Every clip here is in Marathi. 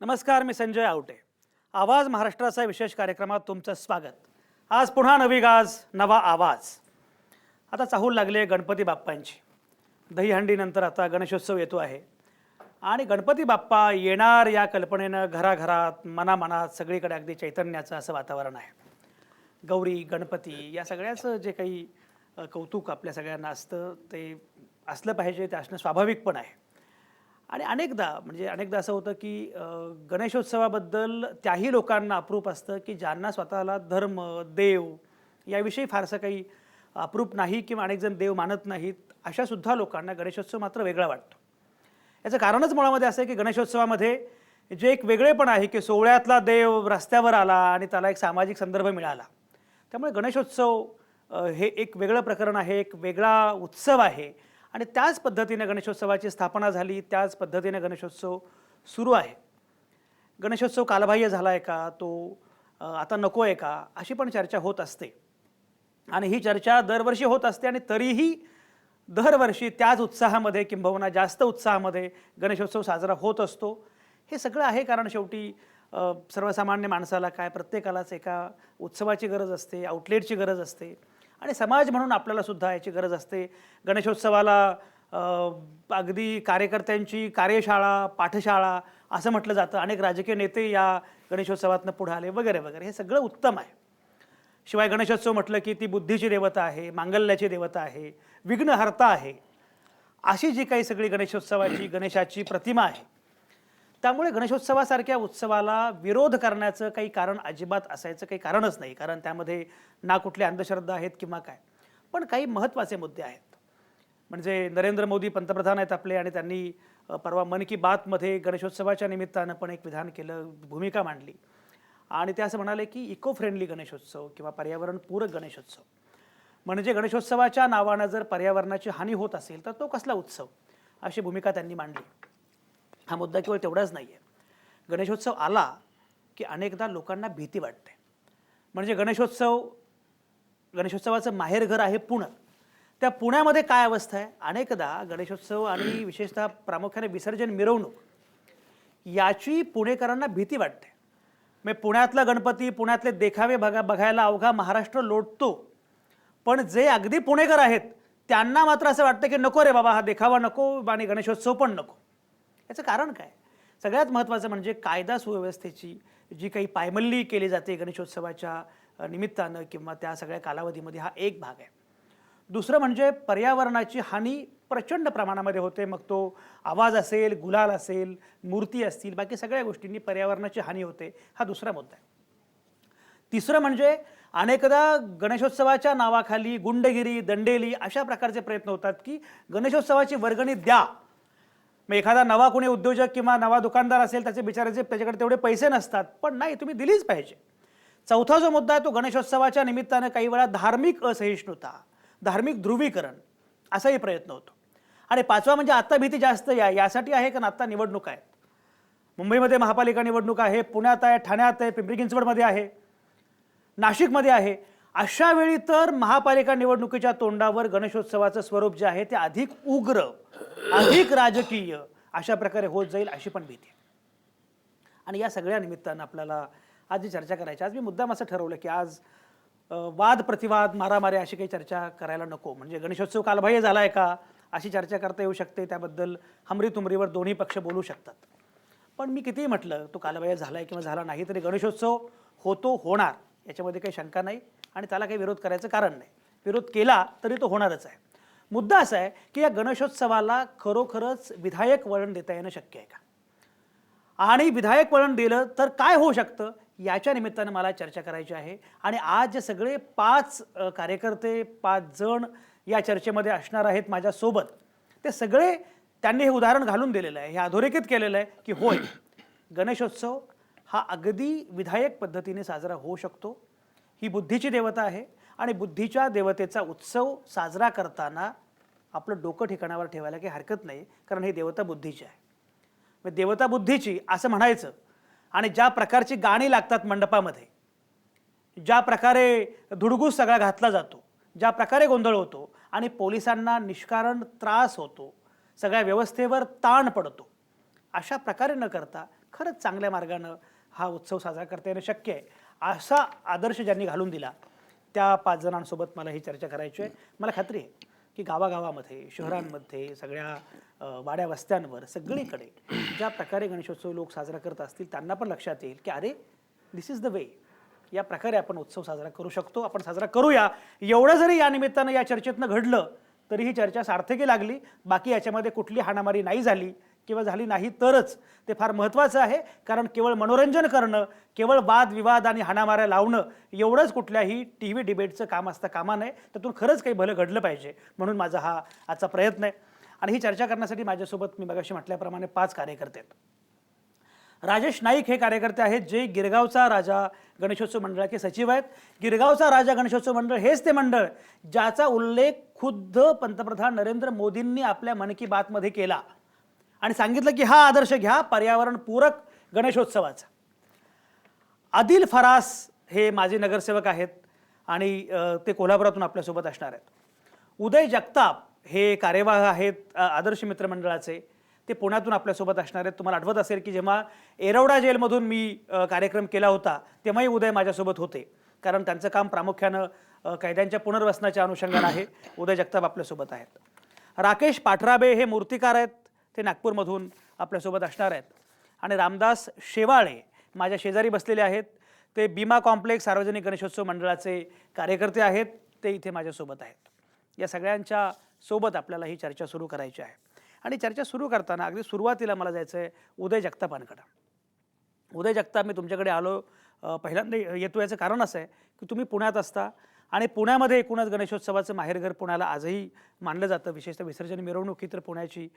नमस्कार, मी संजय आवटे. आवाज महाराष्ट्राचा विशेष कार्यक्रमात तुमचं स्वागत. आज पुन्हा नवी गाज, नवा आवाज. आता चाहूल लागले गणपती बाप्पांची. दहीहंडीनंतर आता गणेशोत्सव येतो आहे आणि गणपती बाप्पा येणार या कल्पनेनं घराघरात मनामनात सगळीकडे अगदी चैतन्याचं असं वातावरण आहे. गौरी, गणपती या सगळ्याचं जे काही कौतुक आपल्या सगळ्यांना असतं ते असलं पाहिजे, ते असणं स्वाभाविक पण आहे. आणि अनेकदा असं होतं की गणेशोत्सवाबद्दल त्याही लोकांना अप्रूप असतं की ज्यांना स्वतःला धर्म, देव याविषयी फारसं काही अप्रूप नाही किंवा अनेकजण देव मानत नाहीत, अशासुद्धा लोकांना गणेशोत्सव मात्र वेगळा वाटतो. याचं कारणच मुळामध्ये असं आहे की गणेशोत्सवामध्ये जे एक वेगळेपण आहे की सोहळ्यातला देव रस्त्यावर आला आणि त्याला एक सामाजिक संदर्भ मिळाला. त्यामुळे गणेशोत्सव हे एक वेगळं प्रकरण आहे, एक वेगळा उत्सव आहे आणि त्याच पद्धतीने गणेशोत्सवाची स्थापना झाली, त्याच पद्धतीने गणेशोत्सव सुरू आहे. गणेशोत्सव कालबाह्य झाला आहे का, तो आता नको आहे का, अशी पण चर्चा होत असते. आणि ही चर्चा दरवर्षी होत असते आणि तरीही दरवर्षी त्याच उत्साहामध्ये किंबहुना जास्त उत्साहामध्ये गणेशोत्सव साजरा होत असतो. हे सगळं आहे कारण शेवटी सर्वसामान्य माणसाला प्रत्येकालाच एका उत्सवाची गरज असते, आउटलेटची गरज असते आणि समाज म्हणून आपल्याला सुद्धा याची गरज असते. गणेशोत्सवाला अगदी कार्यकर्त्यांची कार्यशाळा, पाठशाळा असं म्हटलं जातं. अनेक राजकीय नेते या गणेशोत्सवातनं पुढे आले वगैरे वगैरे. हे सगळं उत्तम आहे. शिवाय गणेशोत्सव म्हटलं की ती बुद्धीची देवता आहे, मांगल्याची देवता आहे, विघ्नहर्ता आहे. अशी जी काही सगळी गणेशोत्सवाची, गणेशाची प्रतिमा आहे, त्यामुळे गणेशोत्सवासारख्या उत्सवाला विरोध करण्याचं काही कारण अजिबात असायचं काही कारणच नाही. कारण त्यामध्ये ना कुठल्या अंधश्रद्धा आहेत किंवा काय. पण काही महत्त्वाचे मुद्दे आहेत. म्हणजे नरेंद्र मोदी पंतप्रधान आहेत आपले आणि त्यांनी परवा मन की बातमध्ये गणेशोत्सवाच्या निमित्तानं पण एक विधान केलं, भूमिका मांडली आणि ते असं म्हणाले की इको फ्रेंडली गणेशोत्सव किंवा पर्यावरणपूरक गणेशोत्सव. म्हणजे गणेशोत्सवाच्या नावानं जर पर्यावरणाची हानी होत असेल तर तो कसला उत्सव, अशी भूमिका त्यांनी मांडली. हा मुद्दा केवळ तेवढाच नाही आहे. गणेशोत्सव आला की अनेकदा लोकांना भीती वाटते. म्हणजे गणेशोत्सवाचं माहेरघर आहे पुणे. त्या पुण्यामध्ये काय अवस्था आहे, अनेकदा गणेशोत्सव आणि विशेषतः प्रामुख्याने विसर्जन मिरवणूक याची पुणेकरांना भीती वाटते. मग पुण्यातला गणपती, पुण्यातले देखावे बघायला अवघा महाराष्ट्र लोटतो. पण जे अगदी पुणेकर आहेत त्यांना मात्र असं वाटतं की नको रे बाबा, हा देखावा नको आणि गणेशोत्सव पण नको. याचं कारण काय? सगळ्यात महत्त्वाचं म्हणजे कायदा सुव्यवस्थेची जी काही पायमल्ली केली जाते गणेशोत्सवाच्या निमित्तानं किंवा त्या सगळ्या कालावधीमध्ये, हा एक भाग आहे. दुसरं म्हणजे पर्यावरणाची हानी प्रचंड प्रमाणामध्ये होते. मग तो आवाज असेल, गुलाल असेल, मूर्ती असतील, बाकी सगळ्या गोष्टींनी पर्यावरणाची हानी होते. हा दुसरा मुद्दा आहे. तिसरं म्हणजे अनेकदा गणेशोत्सवाच्या नावाखाली गुंडगिरी, दंडेली अशा प्रकारचे प्रयत्न होतात की गणेशोत्सवाची वर्गणी द्या. मग एखादा नवा कोणी उद्योजक किंवा नवा दुकानदार असेल, त्याच्याकडे तेवढे पैसे नसतात, पण नाही, तुम्ही दिलीच पाहिजे. चौथा जो मुद्दा आहे तो गणेशोत्सवाच्या निमित्तानं काही वेळा धार्मिक असहिष्णुता, धार्मिक ध्रुवीकरण असाही प्रयत्न होतो. आणि पाचवा म्हणजे आत्ता भीती जास्त यासाठी आहे कारण आत्ता निवडणूक आहेत. मुंबईमध्ये महापालिका निवडणूक आहे, पुण्यात आहे, ठाण्यात आहे, पिंपरी चिंचवडमध्ये आहे, नाशिकमध्ये आहे. अशा वेळी तर महापालिका निवडणुकीच्या तोंडावर गणेशोत्सवाचं स्वरूप जे आहे ते अधिक उग्र, अधिक राजकीय अशा प्रकारे होत जाईल अशी पण भीती आहे. आणि या सगळ्या निमित्तानं आपल्याला आज जी चर्चा करायची, आज मी मुद्दाम असं ठरवलं की आज वाद प्रतिवाद, मारामारी अशी काही चर्चा करायला नको. म्हणजे गणेशोत्सव कालबाह्य झाला आहे का अशी चर्चा करता येऊ शकते, त्याबद्दल हमरीतुमरीवर दोन्ही पक्ष बोलू शकतात. पण मी कितीही म्हटलं तो कालबाह्य झाला आहे किंवा झाला नाही तरी गणेशोत्सव होतो, होणार, याच्यामध्ये काही शंका नाही आणि त्याला काही विरोध करायचं कारण नाही. विरोध केला तरी तो होणारच आहे. मुद्दा असा आहे की या गणेशोत्सवाला खरोखरच विधायक वळण देता येणं शक्य आहे का, आणि विधायक वळण दिलं तर काय होऊ शकतं, याच्या निमित्तानं मला चर्चा करायची आहे. आणि आज जे सगळे 5 कार्यकर्ते, 5 जण या चर्चेमध्ये असणार आहेत माझ्यासोबत, ते सगळे त्यांनी हे उदाहरण घालून दिलेलं आहे, हे अधोरेखित केलेलं आहे की होय, गणेशोत्सव हा अगदी विधायक पद्धतीने साजरा होऊ शकतो. ही बुद्धीची देवता आहे आणि बुद्धीच्या देवतेचा उत्सव साजरा करताना आपलं डोकं ठिकाणावर ठेवायला काही हरकत नाही, कारण ही देवता बुद्धीची आहे. मग देवता बुद्धीची असं म्हणायचं आणि ज्या प्रकारची गाणी लागतात मंडपामध्ये, ज्या प्रकारे धुडगूस सगळा घातला जातो, ज्या प्रकारे गोंधळ होतो आणि पोलिसांना निष्कारण त्रास होतो, सगळ्या व्यवस्थेवर ताण पडतो, अशा प्रकारे न करता खरंच चांगल्या मार्गानं हा उत्सव साजरा करता येणं शक्य आहे, असा आदर्श ज्यांनी घालून दिला त्या 5 जणांसोबत मला ही चर्चा करायची आहे. मला खात्री आहे की गावागावामध्ये, शहरांमध्ये, सगळ्या वाड्या वस्त्यांवर सगळीकडे ज्या प्रकारे गणेशोत्सव लोक साजरा करत असतील त्यांना पण लक्षात येईल की अरे दिस इज द वे, या प्रकारे आपण उत्सव साजरा करू शकतो, आपण साजरा करूया. एवढं जरी या निमित्तानं या चर्चेतनं घडलं तरी ही चर्चा सार्थकी लागली. बाकी याच्यामध्ये कुठली हाणामारी नाही झाली किंवा झाली नाही तरच ते फार महत्त्वाचं आहे. कारण केवळ मनोरंजन करणं, केवळ वादविवाद आणि हाणामाऱ्या लावणं एवढंच कुठल्याही टी व्ही डिबेटचं काम असता कामा नये. त्यातून खरंच काही भलं घडलं पाहिजे, म्हणून माझा हा आजचा प्रयत्न आहे. आणि ही चर्चा करण्यासाठी माझ्यासोबत मी मगाशी म्हटल्याप्रमाणे 5 कार्यकर्ते आहेत. राजेश नाईक हे कार्यकर्ते आहेत जे गिरगावचा राजा गणेशोत्सव मंडळाचे सचिव आहेत. गिरगावचा राजा गणेशोत्सव मंडळ हेच ते मंडळ ज्याचा उल्लेख खुद्द पंतप्रधान नरेंद्र मोदींनी आपल्या मन की बातमध्ये केला आणि सांगितलं की हा आदर्श घ्या पर्यावरणपूरक गणेशोत्सवाचा. आदिल फरास हे माजी नगरसेवक आहेत आणि ते कोल्हापुरातून आपल्यासोबत असणार आहेत. उदय जगताप हे कार्यवाह आहेत आदर्श मित्रमंडळाचे, ते पुण्यातून आपल्यासोबत असणार आहेत. तुम्हाला आठवत असेल की जेव्हा एरवडा जेलमधून मी कार्यक्रम केला होता तेव्हाही उदय माझ्यासोबत होते, कारण त्यांचं काम प्रामुख्यानं कैद्यांच्या पुनर्वसनाच्या अनुषंगानं आहे. उदय जगताप आपल्यासोबत आहेत. राकेश पाठराबे हे मूर्तिकार आहेत, ते नागपूरमधून आपल्यासोबत असणार आहेत. आणि रामदास शेवाळे माझ्या शेजारी बसलेले आहेत, ते भीमा कॉम्प्लेक्स सार्वजनिक गणेशोत्सव मंडळाचे कार्यकर्ते आहेत, ते इथे माझ्यासोबत आहेत. या सगळ्यांच्या सोबत आपल्याला ही चर्चा सुरू करायची आहे. आणि चर्चा सुरू करताना अगदी सुरुवातीला मला जायचं आहे उदय जगतापांकडं. उदय जगताप, मी तुमच्याकडे आलो पहिल्यांदा येतो याचं कारण असं आहे की तुम्ही पुण्यात असता आणि पुण्यामध्ये एकूणच गणेशोत्सवाचं माहेरघर पुण्याला आजही मानलं जातं. विशेषतः विसर्जन मिरवणूक ही तर पुण्याची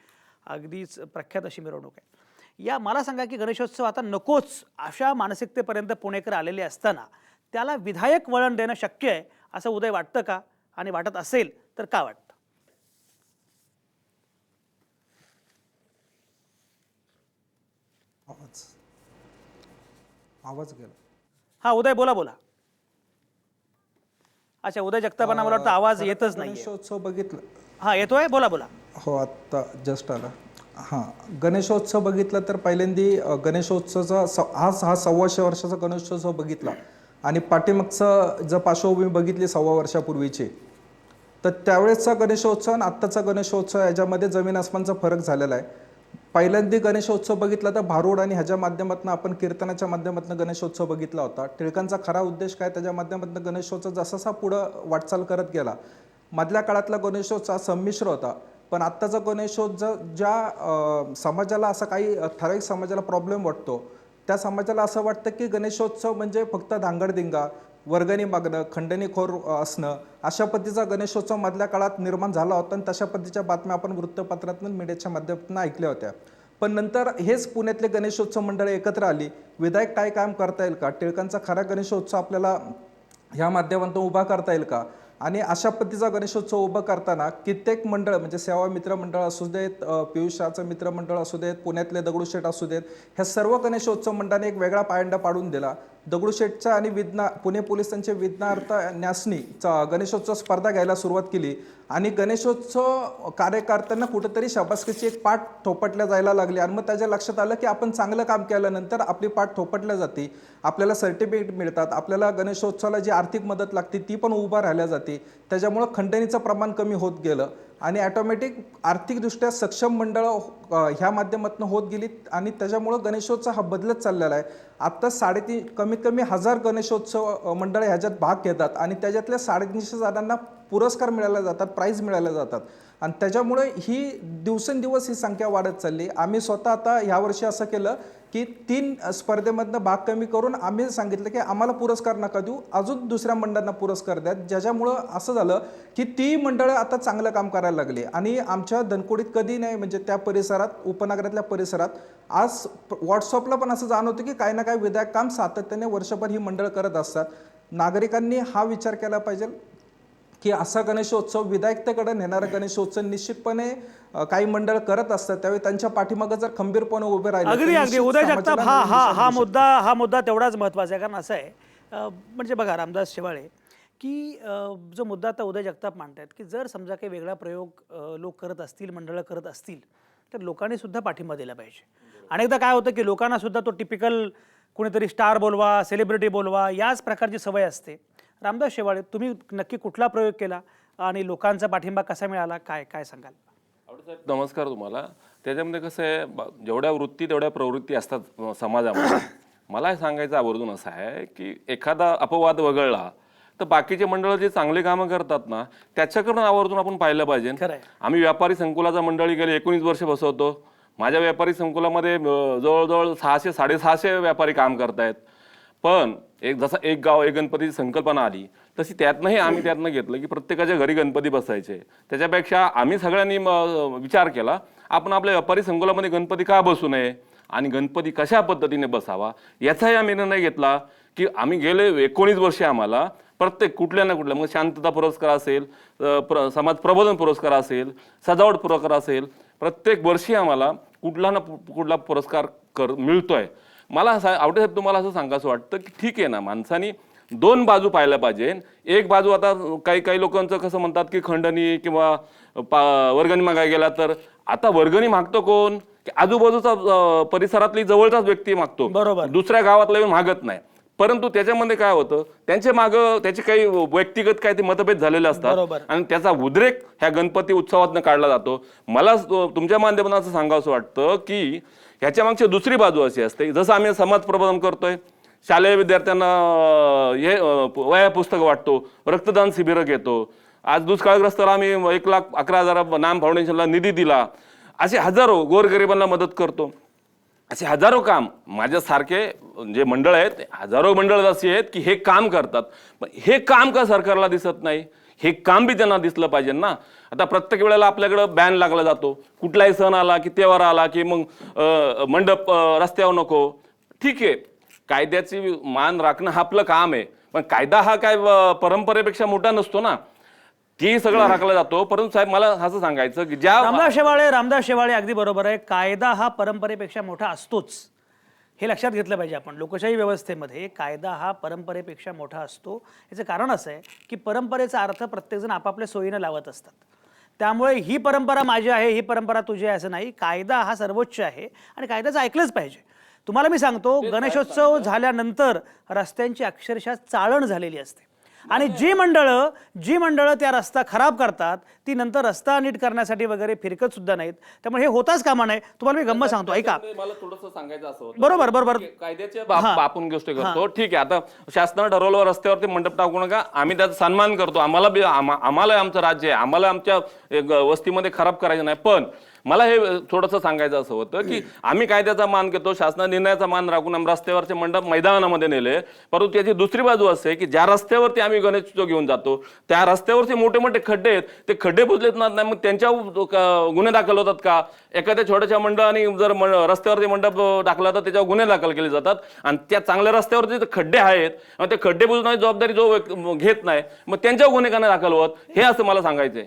अगदीच प्रख्यात अशी मिरवणूक आहे. या मला सांगा की गणेशोत्सव आता नकोच अशा मानसिकतेपर्यंत पुणेकर आलेले असताना त्याला विधायक वळण देणं शक्य आहे असं उदय वाटतं का, आणि वाटत असेल तर का वाटतं? आवाज गेला. हा उदय बोला. अच्छा, उदय जगतापांना मला वाटतं आवाज येतच नाही. गणेशोत्सव बघितलं? हा येतोय, बोला. हो, आत्ता जस्ट आला. हां, गणेशोत्सव बघितला तर पहिल्यांदी गणेशोत्सवाचा हा 625 वर्षाचा गणेशोत्सव बघितला आणि पाठीमागचं जर पार्श्वभूमी बघितली 6 वर्षापूर्वीची, तर त्यावेळेसचा गणेशोत्सव आणि आत्ताचा गणेशोत्सव याच्यामध्ये जमीन आसमानचा फरक झालेला आहे. पहिल्यांदा गणेशोत्सव बघितला तर भारूड आणि ह्याच्या माध्यमातून आपण कीर्तनाच्या माध्यमातून गणेशोत्सव बघितला होता. टिळकांचा खरा उद्देश काय, त्याच्या माध्यमातून गणेशोत्सव जसासा पुढं वाटचाल करत गेला. मधल्या काळातला गणेशोत्सव संमिश्र होता, पण आत्ताचा गणेशोत्सव ज्या समाजाला असा काही ठराविक समाजाला प्रॉब्लेम वाटतो, त्या समाजाला असं वाटतं की गणेशोत्सव म्हणजे फक्त धांगडधिंगा, वर्गणी मागणं, खंडणीखोर असणं, अशा पद्धतीचा गणेशोत्सव मधल्या काळात निर्माण झाला होता आणि तशा पद्धतीच्या बातम्या आपण वृत्तपत्रातून मीडियाच्या माध्यमातून ऐकल्या होत्या. पण नंतर हेच पुण्यातले गणेशोत्सव मंडळ एकत्र आली. विधायक काय काम करता येईल का, टिळकांचा खरा गणेशोत्सव आपल्याला ह्या माध्यमातून उभा करता येईल का, आणि अशा पद्धतीचा गणेशोत्सव उभं करताना कित्येक मंडळ म्हणजे सेवा मित्र मंडळ असू देत, पियुषाचं मित्रमंडळ असू देत, पुण्यातले दगडूशेठ असू देत, ह्या सर्व गणेशोत्सव मंडळाने एक वेगळा पायंडा पाडून दिला. दगडूशेठचा आणि पुणे पोलिसांचे विज्ञार्थ न्यासनी गणेशोत्सव स्पर्धा घ्यायला सुरुवात केली आणि गणेशोत्सव कार्यकर्त्यांना कुठेतरी शाबासकीची एक पाठ थोपटल्या जायला लागली. आणि मग त्याच्या लक्षात आलं की आपण चांगलं काम केल्यानंतर आपली पाठ थोपटल्या जाते, आपल्याला सर्टिफिकेट मिळतात, आपल्याला गणेशोत्सवाला जी आर्थिक मदत लागते ती पण उभा राहिल्या जाते. त्याच्यामुळं खंडणीचं प्रमाण कमी होत गेलं आणि ॲटोमॅटिक आर्थिकदृष्ट्या सक्षम मंडळं ह्या माध्यमातून होत गेली आणि त्याच्यामुळं गणेशोत्सव हा बदलत चाललेला आहे. आत्ता 3.5 कमीत कमी 1000 गणेशोत्सव मंडळं ह्याच्यात भाग घेतात आणि त्याच्यातल्या 350 जणांना पुरस्कार मिळाले जातात, प्राईज मिळाले जातात आणि त्याच्यामुळे ही दिवसेंदिवस ही संख्या वाढत चालली. आम्ही स्वतः आता ह्यावर्षी असं केलं की 3 स्पर्धेमधनं भाग कमी करून आम्ही सांगितलं की आम्हाला पुरस्कार नका देऊ, अजून दुसऱ्या मंडळांना पुरस्कार द्या, ज्याच्यामुळं असं झालं की ती मंडळं आता चांगलं काम करायला लागली. आणि आमच्या धनकोडीत कधी नाही म्हणजे त्या परिसरात, उपनगरातल्या परिसरात आज व्हॉट्सअपला पण असं जाणवतं की काही ना काही विधायक काम सातत्याने वर्षभर ही मंडळ करत असतात. नागरिकांनी हा विचार केला पाहिजे की असा गणेशोत्सव, विधायकतेकडे नेणारा गणेशोत्सव निश्चितपणे काही मंडळ करत असतात, त्यावेळी त्यांच्या पाठीमागे जर खंबीरपणे उभे राहिले. अगदी उदय जगताप, हा मुद्दा तेवढाच महत्त्वाचा आहे. कारण असं आहे म्हणजे बघा रामदास शेवाळे की जो मुद्दा आता उदय जगताप मांडतात की जर समजा काही वेगळा प्रयोग लोक करत असतील, मंडळं करत असतील, तर लोकांनी सुद्धा पाठिंबा दिला पाहिजे. अनेकदा काय होतं की लोकांना सुद्धा तो टिपिकल कोणीतरी स्टार बोलवा, सेलिब्रिटी बोलवा, याच प्रकारची सवय असते. रामदास शेवाळे, तुम्ही नक्की कुठला प्रयोग केला आणि लोकांचा पाठिंबा कसा मिळाला, काय काय सांगाल? साहेब नमस्कार तुम्हाला. त्याच्यामध्ये कसं आहे, जेवढ्या वृत्ती तेवढ्या प्रवृत्ती असतात समाजामध्ये. मला हे सांगायचं आवर्जून असं आहे की एखादा अपवाद वगळला तर बाकीचे मंडळ जे चांगले कामं करतात ना, त्याच्याकडून आवर्जून आपण पाहिलं पाहिजे. खरंय. आम्ही व्यापारी संकुलाचा मंडळी गेले 19 वर्ष बसवतो. माझ्या व्यापारी संकुलामध्ये जवळजवळ 600-650 व्यापारी काम करतायत. पण जसं एक गाव एक गणपतीची संकल्पना आली तशी त्यातनंही आम्ही त्यातनं घेतलं की प्रत्येकाच्या घरी गणपती बसायचे. त्याच्यापेक्षा आम्ही सगळ्यांनी विचार केला, आपण आपल्या व्यापारी संकुलामध्ये गणपती का बसू नये आणि गणपती कशा पद्धतीने बसावा याचाही आम्ही निर्णय घेतला. की आम्ही गेले 19 वर्षे आम्हाला प्रत्येक कुठल्या ना कुठल्या, मग शांतता पुरस्कार असेल, समाज प्रबोधन पुरस्कार असेल, सजावट पुरस्कार असेल, प्रत्येक वर्षी आम्हाला कुठला ना कुठला पुरस्कार मिळतोय. मला आवडे साहेब तुम्हाला असं सांगायचं वाटतं की ठीक आहे ना, माणसानी दोन बाजू पाहायला पाहिजे. एक बाजू आता काही लोकांचं कसं म्हणतात की खंडणी किंवा वर्गणी मागायला गेला, तर आता वर्गणी मागतो कोण? की आजूबाजूचा परिसरातली जवळचाच व्यक्ती मागतो, बरोबर. दुसऱ्या गावातला येऊन मागत नाही. परंतु त्याच्यामध्ये काय होतं, त्यांचे मागं त्याचे काही व्यक्तिगत काय ते मतभेद झालेले असतात आणि त्याचा उद्रेक ह्या गणपती उत्सवातनं काढला जातो. मला तुमच्या माध्यमातून असं सांगावं वाटतं की ह्याच्या मागची दुसरी बाजू अशी असते, जसं आम्ही समाज प्रबोधन करतोय, शालेय विद्यार्थ्यांना हे वह्या पुस्तकं वाटतो, रक्तदान शिबिरं घेतो. आज दुष्काळग्रस्ताला आम्ही 1,11,000 नाम फाउंडेशनला निधी दिला. असे हजारो गोरगरिबांना मदत करतो. असे हजारो काम माझ्यासारखे जे मंडळ आहेत, हजारो मंडळ अशी आहेत की हे काम करतात. हे काम का सरकारला दिसत नाही? हे काम बी त्यांना दिसलं पाहिजे ना. आता प्रत्येक वेळेला आपल्याकडं बॅन लागला जातो, कुठलाही सण आला की त्योहार आला की मग मंडप रस्त्यावर नको. ठीक आहे, कायद्याची मान राखणं हा आपलं काम आहे, पण कायदा हा काय परंपरेपेक्षा मोठा नसतो ना. ती सगळं राखला जातो. परंतु साहेब मला असं सांगायचं की ज्या रामदास शेवाळे अगदी बरोबर आहे. कायदा हा परंपरेपेक्षा मोठा असतोच, हे लक्षात घेतलं पाहिजे आपण. लोकशाही व्यवस्थेमध्ये कायदा हा परंपरेपेक्षा मोठा असतो. याचं कारण असं आहे की परंपरेचा अर्थ प्रत्येकजण आपापल्या सोयीनं लावत असतात. त्यामुळे ही परंपरा माझी आहे, ही परंपरा तुझी आहे असं नाही. कायदा हा सर्वोच्च आहे आणि कायद्याचं ऐकलंच पाहिजे. तुम्हाला मी सांगतो, गणेशोत्सव झाल्यानंतर रस्त्यांची अक्षरशः चाळण झालेली असते आणि जी मंडळं त्या रस्ता खराब करतात ती नंतर रस्ता नीट करण्यासाठी वगैरे फिरकत सुद्धा नाहीत. त्यामुळे हे होताच कामा नये. तुम्हाला मी गंमत सांगतो, ऐका. मला थोडंसं सांगायचं असं होतं. बरोबर. कायद्याच्या आपण गोष्ट करतो, ठीक आहे. आता शासनानं ठरवलं रस्त्यावरती मंडप टाकू नका, आम्ही त्याचा सन्मान करतो. आम्हाला आमचं राज्य आहे, आम्हाला आमच्या वस्तीमध्ये खराब करायचं नाही. पण मला हे थोडंसं सांगायचं असं होतं की आम्ही कायद्याचा मान घेतो, शासना निर्णयाचा मान राखून आम्ही रस्त्यावरचे मंडप मैदानामध्ये नेले. परंतु त्याची दुसरी बाजू असते की ज्या रस्त्यावरती आम्ही गणेशोत्सव घेऊन जातो त्या रस्त्यावरचे मोठे मोठे खड्डे आहेत, ते खड्डे बुजलेत नाही, मग त्यांच्यावर गुन्हे दाखल होतात का? एखाद्या छोट्याशा मंडळाने जर रस्त्यावरती मंडप टाकला तर त्याच्यावर गुन्हे दाखल केले जातात. आणि त्या चांगल्या रस्त्यावरती खड्डे आहेत, ते खड्डे बुजवण्याची जबाबदारी जो घेत नाही, मग त्यांच्यावर गुन्हे का नाही दाखल होत? हे असं मला सांगायचंय.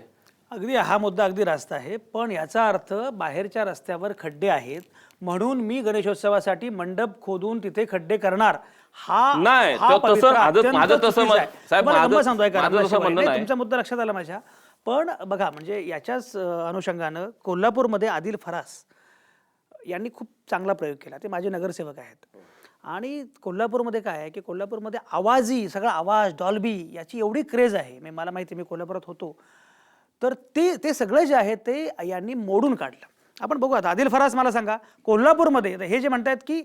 अगदी हा मुद्दा अगदी रास्त आहे, पण याचा अर्थ बाहेरच्या रस्त्यावर खड्डे आहेत म्हणून मी गणेशोत्सवासाठी मंडप खोदून तिथे खड्डे करणार हा नाही. तुमचा मुद्दा लक्षात आला माझ्या. पण बघा, म्हणजे याच्याच अनुषंगानं कोल्हापूरमध्ये आदिल फरास यांनी खूप चांगला प्रयोग केला. ते माझे नगरसेवक आहेत. आणि कोल्हापूरमध्ये काय आहे की कोल्हापूरमध्ये आवाजी सगळा आवाज, डॉल्बी याची एवढी क्रेज आहे. मला माहिती, मी कोल्हापुरात होतो, तर ते सगळं जे आहे ते यांनी मोडून काढलं. आपण बघू आता आदिल फरास, मला सांगा, कोल्हापूरमध्ये हे जे म्हणतायत की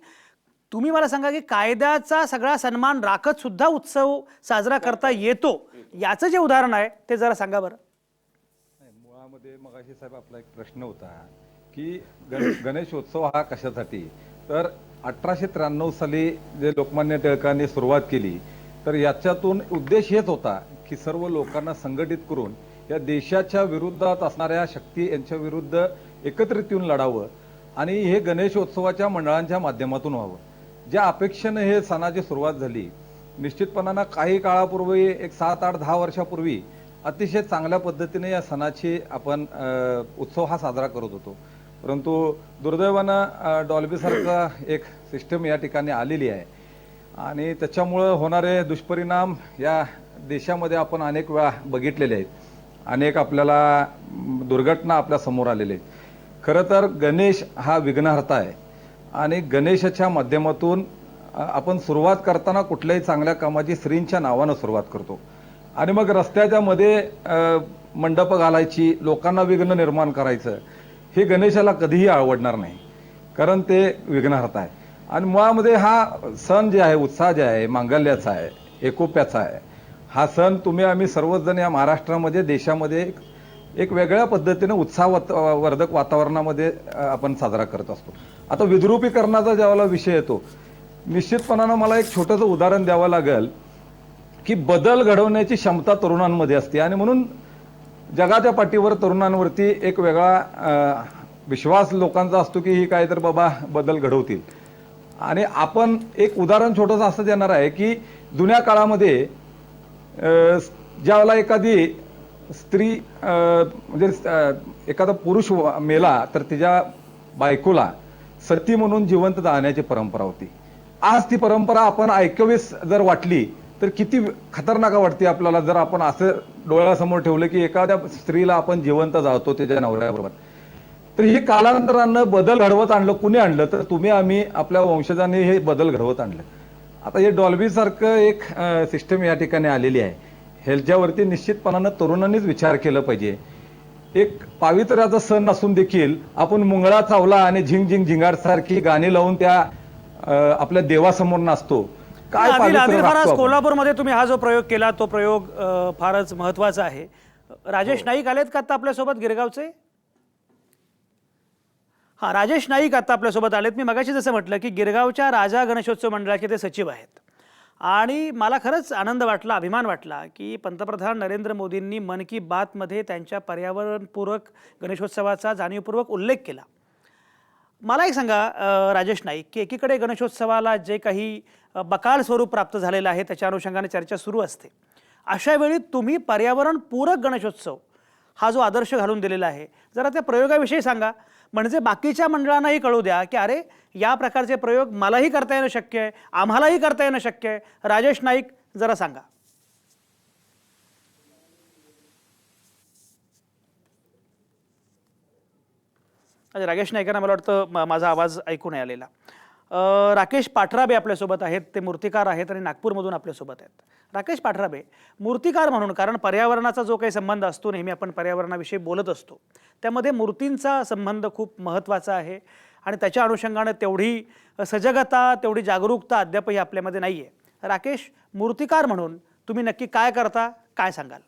तुम्ही मला सांगा की कायद्याचा सगळा सन्मान राखत सुद्धा उत्सव साजरा करता येतो, याचं जे उदाहरण आहे ते जरा सांगा बरं. मुळामध्ये मगाशी साहेब आपला एक प्रश्न होता की गणेशोत्सव हा कशासाठी, तर 1893 साली जे लोकमान्य टिळकांनी सुरुवात केली, तर याच्यातून उद्देश हेच होता की सर्व लोकांना संघटित करून या देशाच्या विरुद्धात असणाऱ्या शक्ती यांच्या विरुद्ध एकत्रित येऊन लढावं आणि हे गणेशोत्सवाच्या मंडळांच्या माध्यमातून व्हावं. ज्या अपेक्षेनं हे सणाची सुरुवात झाली, निश्चितपणानं काही काळापूर्वी एक 7, 8, 10 वर्षापूर्वी अतिशय चांगल्या पद्धतीने या सणाची आपण उत्सव हा साजरा करत होतो. परंतु दुर्दैवानं डॉल्बीसारखा एक सिस्टम या ठिकाणी आलेली आहे आणि त्याच्यामुळं होणारे दुष्परिणाम या देशामध्ये आपण अनेक वेळा बघितलेले आहेत. अनेक आपल्याला दुर्घटना आपल्या समोर आलेल्या आहेत. खरं तर गणेश हा विघ्नहर्ता आहे आणि गणेशाच्या माध्यमातून आपण सुरुवात करताना कुठल्याही चांगल्या कामाची श्रींच्या नावानं सुरुवात करतो आणि मग रस्त्याच्या मध्ये मंडप घालायची, लोकांना विघ्न निर्माण करायचं, हे गणेशाला कधीही आवडणार नाही, कारण ते विघ्नहर्ता आहे. आणि मुळामध्ये हा सण जे आहे, उत्साह जे आहे, मांगल्याचा आहे, एकोप्याचा आहे, हा सण तुम्ही आम्ही सर्वजण या महाराष्ट्रामध्ये, देशामध्ये एक वेगळ्या पद्धतीने उत्साहवर्धक वातावरणामध्ये आपण साजरा करत असतो. आता विद्रुपीकरणाचा ज्यावेळेला विषय येतो, निश्चितपणानं मला एक छोटंसं उदाहरण द्यावं लागेल की बदल घडवण्याची क्षमता तरुणांमध्ये असते आणि म्हणून जगाच्या पाठीवर तरुणांवरती एक वेगळा विश्वास लोकांचा असतो की ही काय तर बाबा बदल घडवतील. आणि आपण एक उदाहरण छोटंसं असं देणार आहे की जुन्या काळामध्ये ज्यावेळेला एखादी स्त्री म्हणजे एखादा पुरुष मेला तर तिच्या बायकोला सती म्हणून जिवंत जाळण्याची परंपरा होती. आज ती परंपरा आपण ऐकावीस जर वाटली तर किती खतरनाक वाटते आपल्याला, जर आपण असं डोळ्यासमोर ठेवलं की एखाद्या स्त्रीला आपण जिवंत जाळतो त्याच्या नवऱ्याबरोबर. तर हे कालांतरानं बदल घडवत आणलं. कुणी आणलं तर तुम्ही आम्ही आपल्या वंशजांनी हे बदल घडवत आणलं. आता हे डॉल्बी सारखं एक सिस्टम या ठिकाणी आलेली आहे, ह्याच्यावरती निश्चितपणानं तरुणांनीच विचार केला पाहिजे. एक पावित्र्याचा सण असून देखील आपण मुंगळा चावला आणि झिंग झिंग झिंगाट सारखी गाणी लावून त्या आपल्या देवासमोर नाचतो. काय आदिल पावित्र्य फार राखतो आपण? कोल्हापूरमध्ये तुम्ही हा जो प्रयोग केला तो प्रयोग फारच महत्वाचा आहे. राजेश नाईक आलेत का आता आपल्यासोबत गिरगावचे? हा, राजेश नाईक आता आपल्यासोबत आलेत. मी मगाशी जसं म्हटलं की गिरगावच्या राजा गणेशोत्सव मंडळाचे ते सचिव आहेत आणि मला खरंच आनंद वाटला, अभिमान वाटला की पंतप्रधान नरेंद्र मोदींनी मन की बातमध्ये त्यांच्या पर्यावरणपूरक गणेशोत्सवाचा जाणीवपूर्वक उल्लेख केला. मला एक सांगा राजेश नाईक की एकीकडे गणेशोत्सवाला जे काही बकाल स्वरूप प्राप्त झालेलं आहे त्याच्या अनुषंगाने चर्चा सुरू असते, अशा वेळी तुम्ही पर्यावरणपूरक गणेशोत्सव हा जो आदर्श घालून दिलेला आहे, जरा त्या प्रयोगाविषयी सांगा, म्हणजे बाकीच्या मंडळांनाही कळू द्या की अरे या प्रकारचे प्रयोग मलाही करता येणं शक्य आहे, आम्हालाही करता येणं शक्य आहे. राजेश नाईक जरा सांगा. अच्छा, राकेश नाईकांना मला वाटतं माझा आवाज ऐकू नाही आलेला. राकेश पाठराबे आपल्यासोबत आहेत, ते मूर्तिकार आहेत आणि नागपूरमधून आपल्यासोबत आहेत. राकेश पाठराबे मूर्तिकार म्हणून, कारण पर्यावरणाचा जो काही संबंध असतो, नेहमी आपण पर्यावरणाविषयी बोलत असतो, त्यामध्ये मूर्तींचा संबंध खूप महत्त्वाचा आहे आणि त्याच्या अनुषंगाने तेवढी सजगता, तेवढी जागरूकता अद्यापही आपल्यामध्ये नाही आहे. राकेश, मूर्तिकार म्हणून तुम्ही नक्की काय करता, काय सांगाल?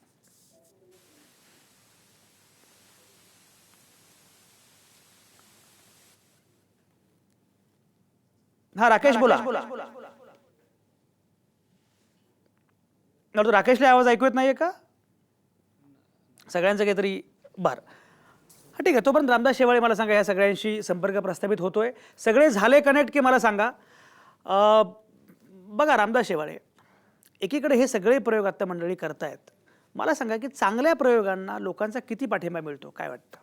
हा राकेश बोला. राकेशला आवाज ऐकू येत नाहीये का सगळ्यांचं काहीतरी? बरं, हा ठीक आहे. तोपर्यंत रामदास शेवाळे मला सांगा, ह्या सगळ्यांशी संपर्क प्रस्थापित होतोय, सगळे झाले कनेक्ट की मला सांगा. बघा रामदास शेवाळे, एकीकडे हे सगळे प्रयोग आता मंडळी करतायत, मला सांगा की चांगल्या प्रयोगांना लोकांचा किती पाठिंबा मिळतो, काय वाटतं?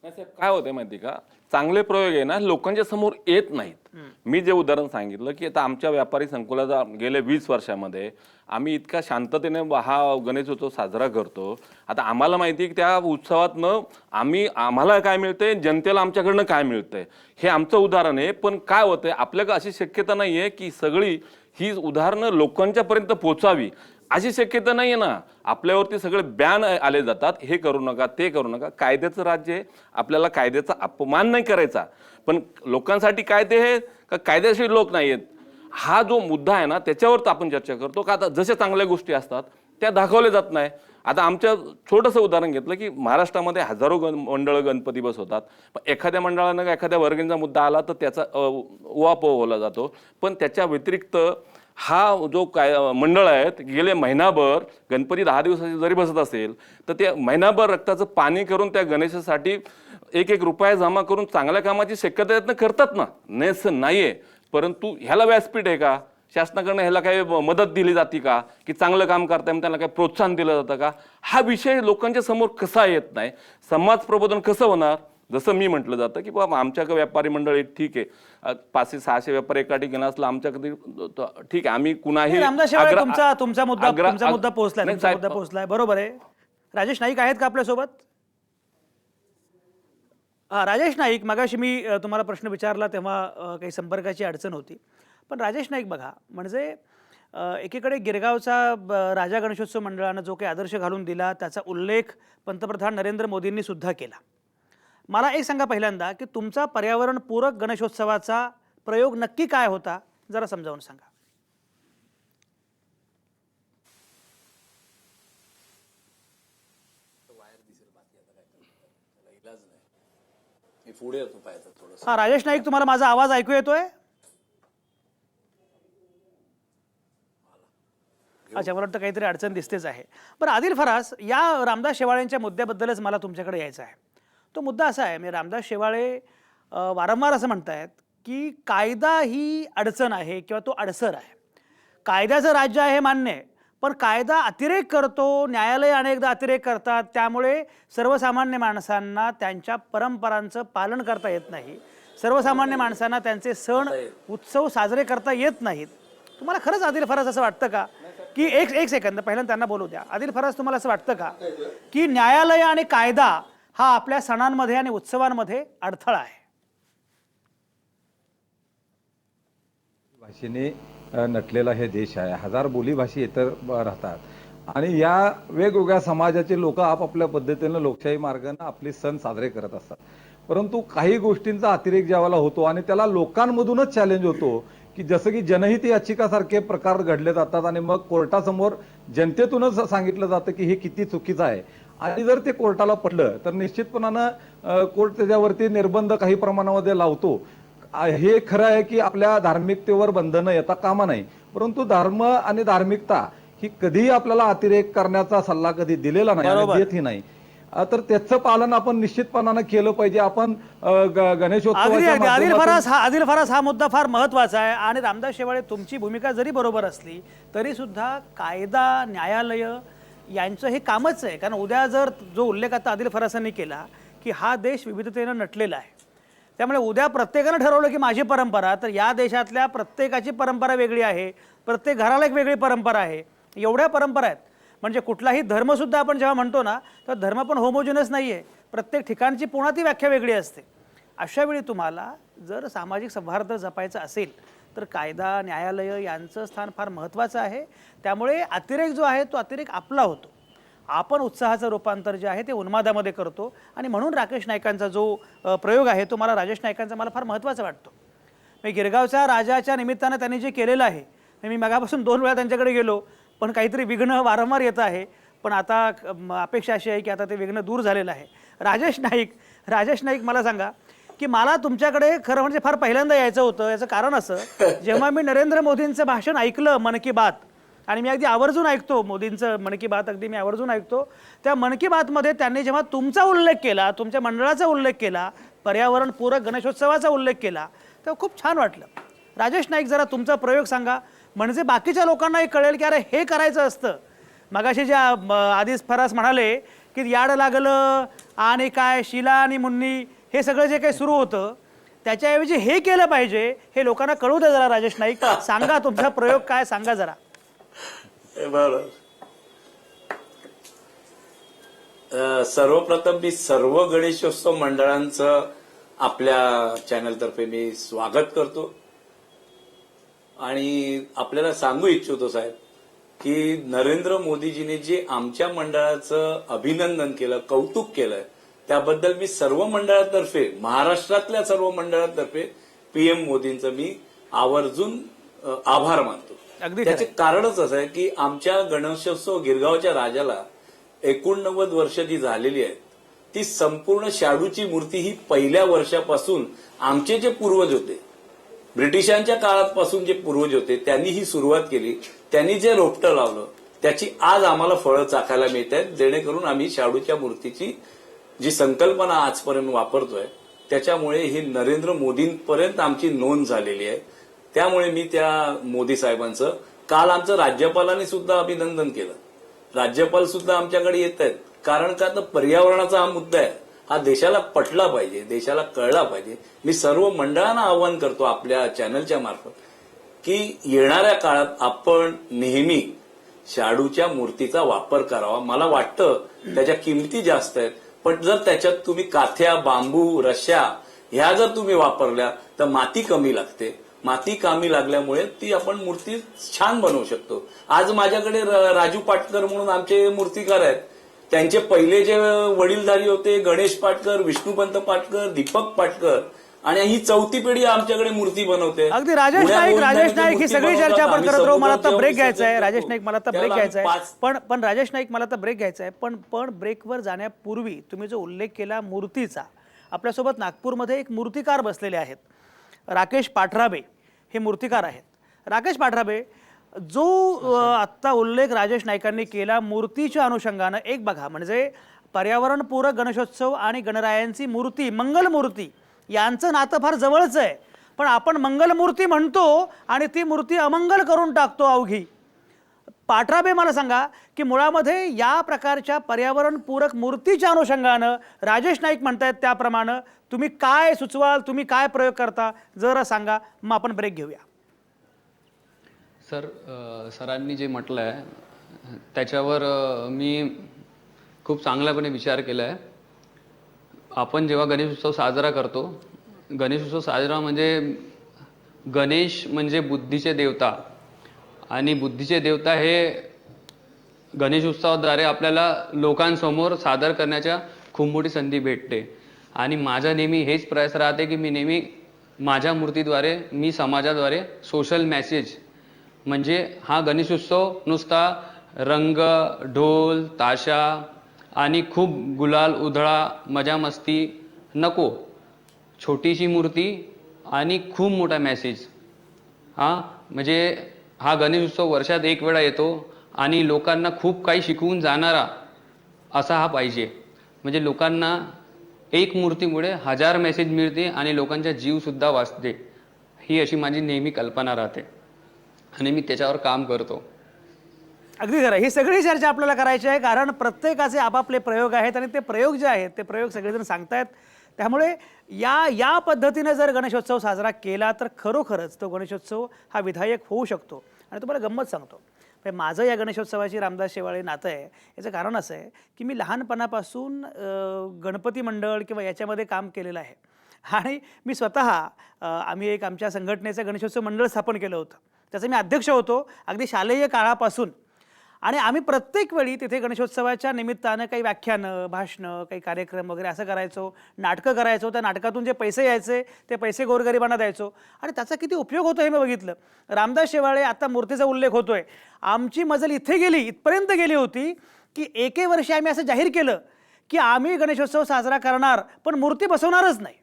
नाही साहेब, काय होतंय माहिती का, चांगले प्रयोग आहे ना लोकांच्या समोर येत नाहीत. मी जे उदाहरण सांगितलं की आता आमच्या व्यापारी संकुलाचा गेल्या 20 वर्षामध्ये आम्ही इतका शांततेने हा गणेशोत्सव साजरा करतो. आता आम्हाला माहिती आहे की त्या उत्सवातनं आम्हाला काय मिळतंय, जनतेला आमच्याकडनं काय मिळतंय, हे आमचं उदाहरण आहे. पण काय होतंय, आपल्याकडे अशी शक्यता नाही आहे की सगळी ही उदाहरणं लोकांच्यापर्यंत पोचावी, अशी शक्यता नाही आहे ना. आपल्यावरती सगळे बॅन आले जातात, हे करू नका, ते करू नका. कायद्याचं राज्य आहे, आपल्याला कायद्याचा अपमान नाही करायचा, पण लोकांसाठी कायदे हे का कायदेशीर लोक नाही आहेत, हा जो मुद्दा आहे ना त्याच्यावर आपण चर्चा करतो. का आता जशा चांगल्या गोष्टी असतात त्या दाखवल्या जात नाही. आता आमच्या छोटंसं उदाहरण घेतलं की महाराष्ट्रामध्ये हजारो मंडळं गणपती बसवतात, पण एखाद्या मंडळानं एखाद्या वर्गींचा मुद्दा आला तर त्याचा उहापोह होला जातो. पण त्याच्या व्यतिरिक्त हा जो काय मंडळ आहेत गेले महिनाभर गणपती 10 दिवसाचे जरी बसत असेल तर ते महिनाभर रक्ताचं पाणी करून त्या गणेशासाठी एक रुपया जमा करून चांगल्या कामाची शक्यता यत्न करतात ना, नाहीये. परंतु ह्याला व्यासपीठ आहे का, शासनाकडनं ह्याला काही मदत दिली जाते का, की चांगलं काम करताय त्यांना काही प्रोत्साहन दिलं जातं का, हा विषय लोकांच्या समोर कसा येत नाही. समाज प्रबोधन कसं होणार? जसं मी म्हटलं जातं की बाबा आमच्याकडे व्यापारी मंडळी ठीक आहे, 500-600 व्यापारी एका ठिकाणी असलं आमच्याकडे ठीक आहे, आम्ही कुणाही तुमचा मुद्दा पोहोचलाय, बरोबर आहे. राजेश नाईक आहेत का आपल्यासोबत? राजेश नाईक, मगाशी मी तुम्हाला प्रश्न विचारला तेव्हा काही संपर्काची अडचण होती. पण राजेश नाईक बघा, म्हणजे एकीकडे गिरगावचा राजा गणेशोत्सव मंडळानं जो काही आदर्श घालून दिला त्याचा उल्लेख पंतप्रधान नरेंद्र मोदींनी सुद्धा केला. मला एक सांगा पहिल्यांदा की तुमचा पर्यावरणपूरक गणेशोत्सवाचा प्रयोग नक्की काय होता, जरा समजावून सांगा. हा राजेश नाईक, तुम्हाला माझा आवाज ऐकू येतोय? अच्छा, मला वाटतं काहीतरी अडचण दिसतेच आहे. बरं आदिल फरास, या रामदास शेवाळेंच्या मुद्द्याबद्दलच मला तुमच्याकडे यायचं आहे. तो मुद्दा असा आहे, मी रामदास शेवाळे वारंवार असं म्हणतायत की कायदा ही अडचण आहे किंवा तो अडसर आहे. कायद्याचं राज्य आहे मान्य आहे, पण कायदा अतिरेक करतो, न्यायालय अनेकदा अतिरेक करतात, त्यामुळे सर्वसामान्य माणसांना त्यांच्या परंपरांचं पालन करता येत नाही. सर्वसामान्य माणसांना त्यांचे सण उत्सव साजरे करता येत नाहीत. तुम्हाला खरंच आदिल फरास असं वाटतं का की एक सेकंद पहिल्यांदा त्यांना बोलू द्या. आदिल फरास, तुम्हाला असं वाटतं का की न्यायालय आणि कायदा हा आपल्या सणांमध्ये आणि उत्सवांमध्ये अडथळा आहे? भाषेने नटलेला हे देश आहे. हजार बोलीभाषी इतर राहतात आणि या वेगवेगळ्या समाजाचे लोक आपापल्या पद्धतीनं लोकशाही मार्गाने आपले सण साजरे करत असतात. परंतु काही गोष्टींचा अतिरेक ज्यावेळेला होतो आणि त्याला लोकांमधूनच चॅलेंज होतो की जसं की जनहित याचिकासारखे प्रकार घडले जातात आणि मग कोर्टासमोर जनतेतूनच सांगितलं जातं की हे किती चुकीचं आहे. आणि जर ते कोर्टाला पटलं तर निश्चितपणानं कोर्ट त्याच्यावरती निर्बंध काही प्रमाणामध्ये लावतो. हे खरं आहे की आपल्या धार्मिकतेवर बंधनं येता कामा नाही, परंतु धर्म आणि धार्मिकता ही कधीही आपल्याला अतिरेक करण्याचा सल्ला कधी दिलेला नाही आणि देतही नाही. तर त्याचं पालन आपण निश्चितपणानं केलं पाहिजे. आपण आदिल फरास, हा मुद्दा फार महत्वाचा आहे. आणि रामदास शेवाळे, तुमची भूमिका जरी बरोबर असली तरी सुद्धा कायदा, न्यायालय यांचं हे कामच आहे. कारण उद्या जर जो उल्लेख आता आदिल फरासांनी केला की हा देश विविधतेनं नटलेला आहे, त्यामुळे उद्या प्रत्येकानं ठरवलं की माझी परंपरा, तर या देशातल्या प्रत्येकाची परंपरा वेगळी आहे, प्रत्येक घराला एक वेगळी परंपरा आहे. एवढ्या परंपरा आहेत, म्हणजे कुठलाही धर्मसुद्धा आपण जेव्हा म्हणतो ना, तर धर्म पण होमोजिनस नाही आहे. प्रत्येक ठिकाणची पुन्हा ती व्याख्या वेगळी असते. अशा वेळी तुम्हाला जर सामाजिक सौहार्द जपायचं असेल तर कायदा, न्यायालय यांचं स्थान फार महत्त्वाचं आहे. त्यामुळे अतिरेक जो आहे तो अतिरेक आपला होतो. आपण उत्साहाचं रूपांतर जे आहे ते उन्मादामध्ये करतो. आणि म्हणून राकेश नाईकांचा जो प्रयोग आहे तो मला, राजेश नाईकांचा मला फार महत्त्वाचा वाटतो. मी गिरगावच्या राजाच्या निमित्तानं त्यांनी जे केलेलं आहे, मी मगापासून 2 वेळा त्यांच्याकडे गेलो, पण काहीतरी विघ्न वारंवार येत आहे. पण आता अपेक्षा अशी आहे की आता ते विघ्न दूर झालेलं आहे. राजेश नाईक, मला सांगा की मला तुमच्याकडे खरं म्हणजे फार पहिल्यांदा यायचं होतं. याचं कारण असं, जेव्हा मी नरेंद्र मोदींचं भाषण ऐकलं मन की बात, आणि मी अगदी आवर्जून ऐकतो मोदींचं मन की बात, अगदी मी आवर्जून ऐकतो, त्या मन की बातमध्ये त्यांनी जेव्हा तुमचा उल्लेख केला, तुमच्या मंडळाचा उल्लेख केला, पर्यावरणपूरक गणेशोत्सवाचा उल्लेख केला, तेव्हा खूप छान वाटलं. राजेश नाईक, जरा तुमचा प्रयोग सांगा, म्हणजे बाकीच्या लोकांनाही कळेल की अरे हे करायचं असतं. मगाशी ज्या आदिल फरास म्हणाले की याड लागलं आणि काय शिला आणि मुन्नी, हे सगळं जे काही सुरू होतं त्याच्याऐवजी हे केलं पाहिजे, हे लोकांना कळू द्या जरा. राजेश नाईक, सांगा तुमचा प्रयोग काय, सांगा जरा. सर्वप्रथम मी सर्व गणेशोत्सव मंडळांचं आपल्या चॅनलतर्फे मी स्वागत करतो आणि आपल्याला सांगू इच्छितो साहेब की नरेंद्र मोदीजीने जे आमच्या मंडळाचं अभिनंदन केलं, कौतुक केलं, त्याबद्दल मी सर्व मंडळातर्फे, महाराष्ट्रातल्या सर्व मंडळातर्फे पीएम मोदींचं मी आवर्जून आभार मानतो. त्याचे कारणच असं आहे की आमच्या गणेशोत्सव गिरगावच्या राजाला 89 वर्ष जी झालेली आहेत, ती संपूर्ण शाडूची मूर्ती ही पहिल्या वर्षापासून आमचे जे पूर्वज होते, ब्रिटिशांच्या काळापासून जे पूर्वज होते, त्यांनी ही सुरुवात केली. त्यांनी जे रोपटं लावलं त्याची आज आम्हाला फळं चाखायला मिळत आहेत, जेणेकरून आम्ही शाडूच्या मूर्तीची जी संकल्पना आजपर्यंत वापरतोय, त्याच्यामुळे ही नरेंद्र मोदींपर्यंत आमची नोंद झालेली आहे. त्यामुळे मी त्या मोदी साहेबांचं, काल आमचं राज्यपालांनी सुद्धा अभिनंदन केलं. राज्यपाल सुद्धा आमच्याकडे येत आहेत, कारण का तर पर्यावरणाचा हा मुद्दा आहे, हा देशाला पटला पाहिजे, देशाला कळला पाहिजे. मी सर्व मंडळांना आवाहन करतो आपल्या चॅनलच्या मार्फत की येणाऱ्या काळात आपण नेहमी शाडूच्या मूर्तीचा वापर करावा. मला वाटतं त्याच्या किमती जास्त आहेत, पण जर त्याच्यात तुम्ही काथ्या, बांबू, रश्या ह्या जर तुम्ही वापरल्या तर माती कमी लागते. माती कमी लागल्यामुळे ती आपण मूर्ती छान बनवू शकतो. आज माझ्याकडे राजू पाटकर म्हणून आमचे मूर्तिकार आहेत. त्यांचे पहिले जे वडीलधारी होते गणेश पाटकर, विष्णुपंत पाटकर, दीपक पाटकर, आणि ही चौथी पिढी आमच्याकडे मूर्ती बनवते. अगदी राजेश नाईक ही सगळी चर्चा आपण करत राहू. मला आता ब्रेक घ्यायचा आहे. राजेश नाईक मला आता ब्रेक घ्यायचा आहे. पण राजेश नाईक मला आता ब्रेक घ्यायचा आहे. पण ब्रेकवर जाण्यापूर्वी तुम्ही जो उल्लेख केला मूर्तीचा, आपल्यासोबत नागपूरमध्ये एक मूर्तिकार बसलेले आहेत. राकेश पाठराबे हे मूर्तिकार आहेत. राकेश पाठराबे, जो आत्ता उल्लेख राजेश नाईकांनी केला मूर्तीच्या अनुषंगानं, एक बघा, म्हणजे पर्यावरणपूरक गणेशोत्सव आणि गणरायांची मूर्ती, मंगलमूर्ती यांचं नातं फार जवळचं आहे. पण आपण मंगलमूर्ती म्हणतो आणि ती मूर्ती अमंगल करून टाकतो अवघी. पाठराबे, मला सांगा की मुळामध्ये या प्रकारच्या पर्यावरणपूरक मूर्तीच्या अनुषंगानं राजेश नाईक म्हणतायत त्याप्रमाणे तुम्ही काय सुचवाल, तुम्ही काय प्रयोग करता, जरा सांगा, मग आपण ब्रेक घेऊया. सर, सरांनी जे म्हटलं आहे त्याच्यावर मी खूप चांगल्यापणे विचार केला आहे. आपण जेव्हा गणेशोत्सव साजरा करतो, गणेशोत्सव साजरा म्हणजे गणेश म्हणजे बुद्धीचे देवता, आणि बुद्धीचे देवता हे गणेशोत्सवाद्वारे आपल्याला लोकांसमोर सादर करण्याच्या खूप मोठी संधी भेटते. आणि माझा नेहमी हेच प्रयास राहते की मी नेहमी माझ्या मूर्तीद्वारे, मी समाजाद्वारे सोशल मेसेज, म्हणजे हा गणेशोत्सव नुसता रंग, ढोल, ताशा आणि खूप गुलाल, उधळा, मजा मस्ती नको. छोटीशी मूर्ती आणि खूप मोठा मेसेज. म्हणजे हा गणेशोत्सव वर्षात एक वेळा येतो आणि लोकांना खूप काही शिकवून जाणारा असा हा पाहिजे. म्हणजे लोकांना एक मूर्तीमुळे 1000 मेसेज मिळते आणि लोकांचा जीवसुद्धा वाचते. ही अशी माझी नेहमी कल्पना राहते आणि मी त्याच्यावर काम करतो. अगदी खरं. ही सगळी चर्चा आपल्याला करायची आहे, कारण प्रत्येकाचे आपापले प्रयोग आहेत आणि ते प्रयोग जे आहेत ते प्रयोग सगळेजण सांगतायत. त्यामुळे या पद्धतीने जर गणेशोत्सव साजरा केला तर खरोखरच तो गणेशोत्सव हा विधायक होऊ शकतो. आणि तुम्हाला गंमत सांगतो, माझं या गणेशोत्सवाची रामदास शेवाळे नातं आहे. याचं कारण असं आहे की मी लहानपणापासून गणपती मंडळ किंवा याच्यामध्ये काम केलेलं आहे. आणि मी स्वतः आम्ही एक आमच्या संघटनेचं गणेशोत्सव मंडळ स्थापन केलं होतं. त्याचं मी अध्यक्ष होतो अगदी शालेय काळापासून. आणि आम्ही प्रत्येक वेळी तिथे गणेशोत्सवाच्या निमित्तानं काही व्याख्यानं, भाषणं, काही कार्यक्रम वगैरे असं करायचो, नाटकं करायचो. त्या नाटकातून जे पैसे यायचे ते पैसे गोरगरिबांना द्यायचो आणि त्याचा किती उपयोग होतो हे मी बघितलं. रामदास शेवाळे, आता मूर्तीचा उल्लेख होतोय, आमची मजल इथपर्यंत गेली होती की एके वर्षी आम्ही असं जाहीर केलं की आम्ही गणेशोत्सव साजरा करणार पण मूर्ती बसवणारच नाही.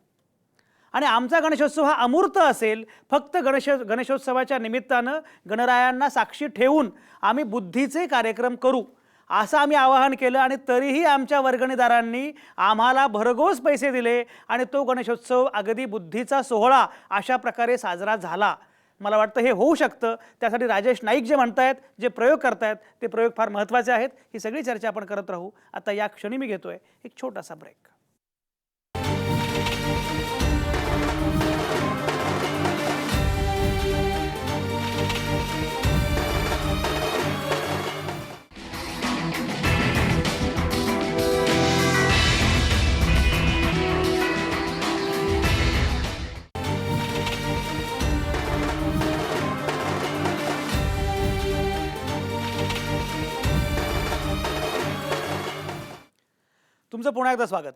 आणि आमचा गणेशोत्सव हा अमूर्त असेल, फक्त गणेशोत्सवाच्या निमित्तानं गणरायांना साक्षी ठेवून आम्ही बुद्धीचे कार्यक्रम करू, असं आम्ही आवाहन केलं. आणि तरीही आमच्या वर्गणीदारांनी आम्हाला भरघोस पैसे दिले आणि तो गणेशोत्सव अगदी बुद्धीचा सोहळा अशा प्रकारे साजरा झाला. मला वाटतं हे होऊ शकतं. त्यासाठी राजेश नाईक जे म्हणतायत, जे प्रयोग करतायत, ते प्रयोग फार महत्त्वाचे आहेत. ही सगळी चर्चा आपण करत राहू. आता या क्षणी मी घेतोय एक छोटासा ब्रेक. तुमचं पुन्हा एकदा स्वागत.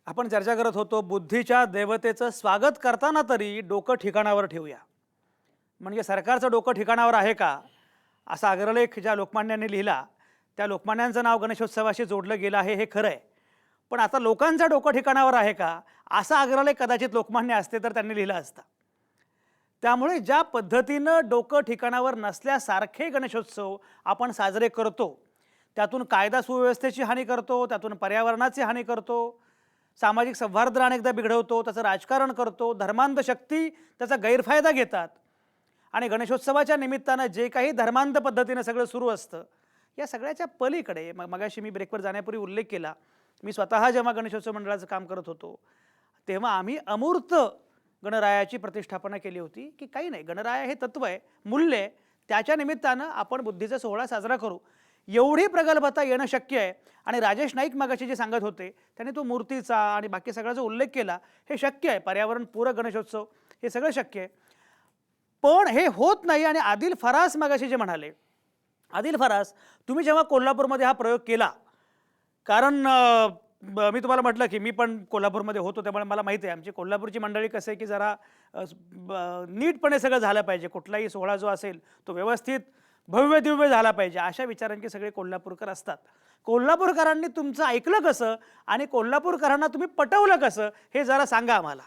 आपण चर्चा करत होतो बुद्धीच्या देवतेचं स्वागत करताना तरी डोकं ठिकाणावर ठेवूया. म्हणजे सरकारचं डोकं ठिकाणावर आहे का असा अग्रलेख ज्या लोकमान्यांनी लिहिला, त्या लोकमान्यांचं नाव गणेशोत्सवाशी जोडलं गेलं आहे हे खरं आहे. पण आता लोकांचं डोकं ठिकाणावर आहे का असा अग्रलेख कदाचित लोकमान्य असते तर त्यांनी लिहिला असता. त्यामुळे ज्या पद्धतीनं डोकं ठिकाणावर नसल्यासारखे गणेशोत्सव आपण साजरे करतो, त्यातून कायदा सुव्यवस्थेची हानी करतो, त्यातून पर्यावरणाची हानी करतो, सामाजिक सौहार्द अनेकदा बिघडवतो, त्याचं राजकारण करतो, धर्मांध शक्ती त्याचा गैरफायदा घेतात. आणि गणेशोत्सवाच्या निमित्तानं जे काही धर्मांध पद्धतीनं सगळं सुरू असतं, या सगळ्याच्या पलीकडे मगाशी मी ब्रेकवर जाण्यापूर्वी उल्लेख केला, मी स्वतः जेव्हा गणेशोत्सव मंडळाचं काम करत होतो तेव्हा आम्ही अमूर्त गणरायाची प्रतिष्ठापना केली होती. की काही नाही, गणराया हे तत्व आहे, मूल्य आहे, त्याच्या निमित्तानं आपण बुद्धीचा सोहळा साजरा करू. एवढी प्रगल्भता येणं शक्य आहे. आणि राजेश नाईक मगाशी जे सांगत होते त्यांनी तो मूर्तीचा आणि बाकी सगळ्याचा उल्लेख केला. हे शक्य आहे, पर्यावरणपूरक गणेशोत्सव हे सगळं शक्य आहे. पण हे होत नाही. आणि आदिल फरास मगाशी जे म्हणाले, आदिल फरास, तुम्ही जेव्हा कोल्हापूरमध्ये हा प्रयोग केला, कारण मी तुम्हाला म्हटलं की मी पण कोल्हापूरमध्ये होतो, त्यामुळे मला माहिती आहे आमची कोल्हापूरची मंडळी कसं आहे की जरा नीटपणे सगळं झालं पाहिजे. कुठलाही सोहळा जो असेल तो व्यवस्थित भव्य दिव्य झाला पाहिजे, अशा विचारांचे सगळे कोल्हापूरकर असतात. कोल्हापूरकरांनी तुमचं ऐकलं कसं आणि कोल्हापूरकरांना तुम्ही पटवलं कसं हे जरा सांगा आम्हाला.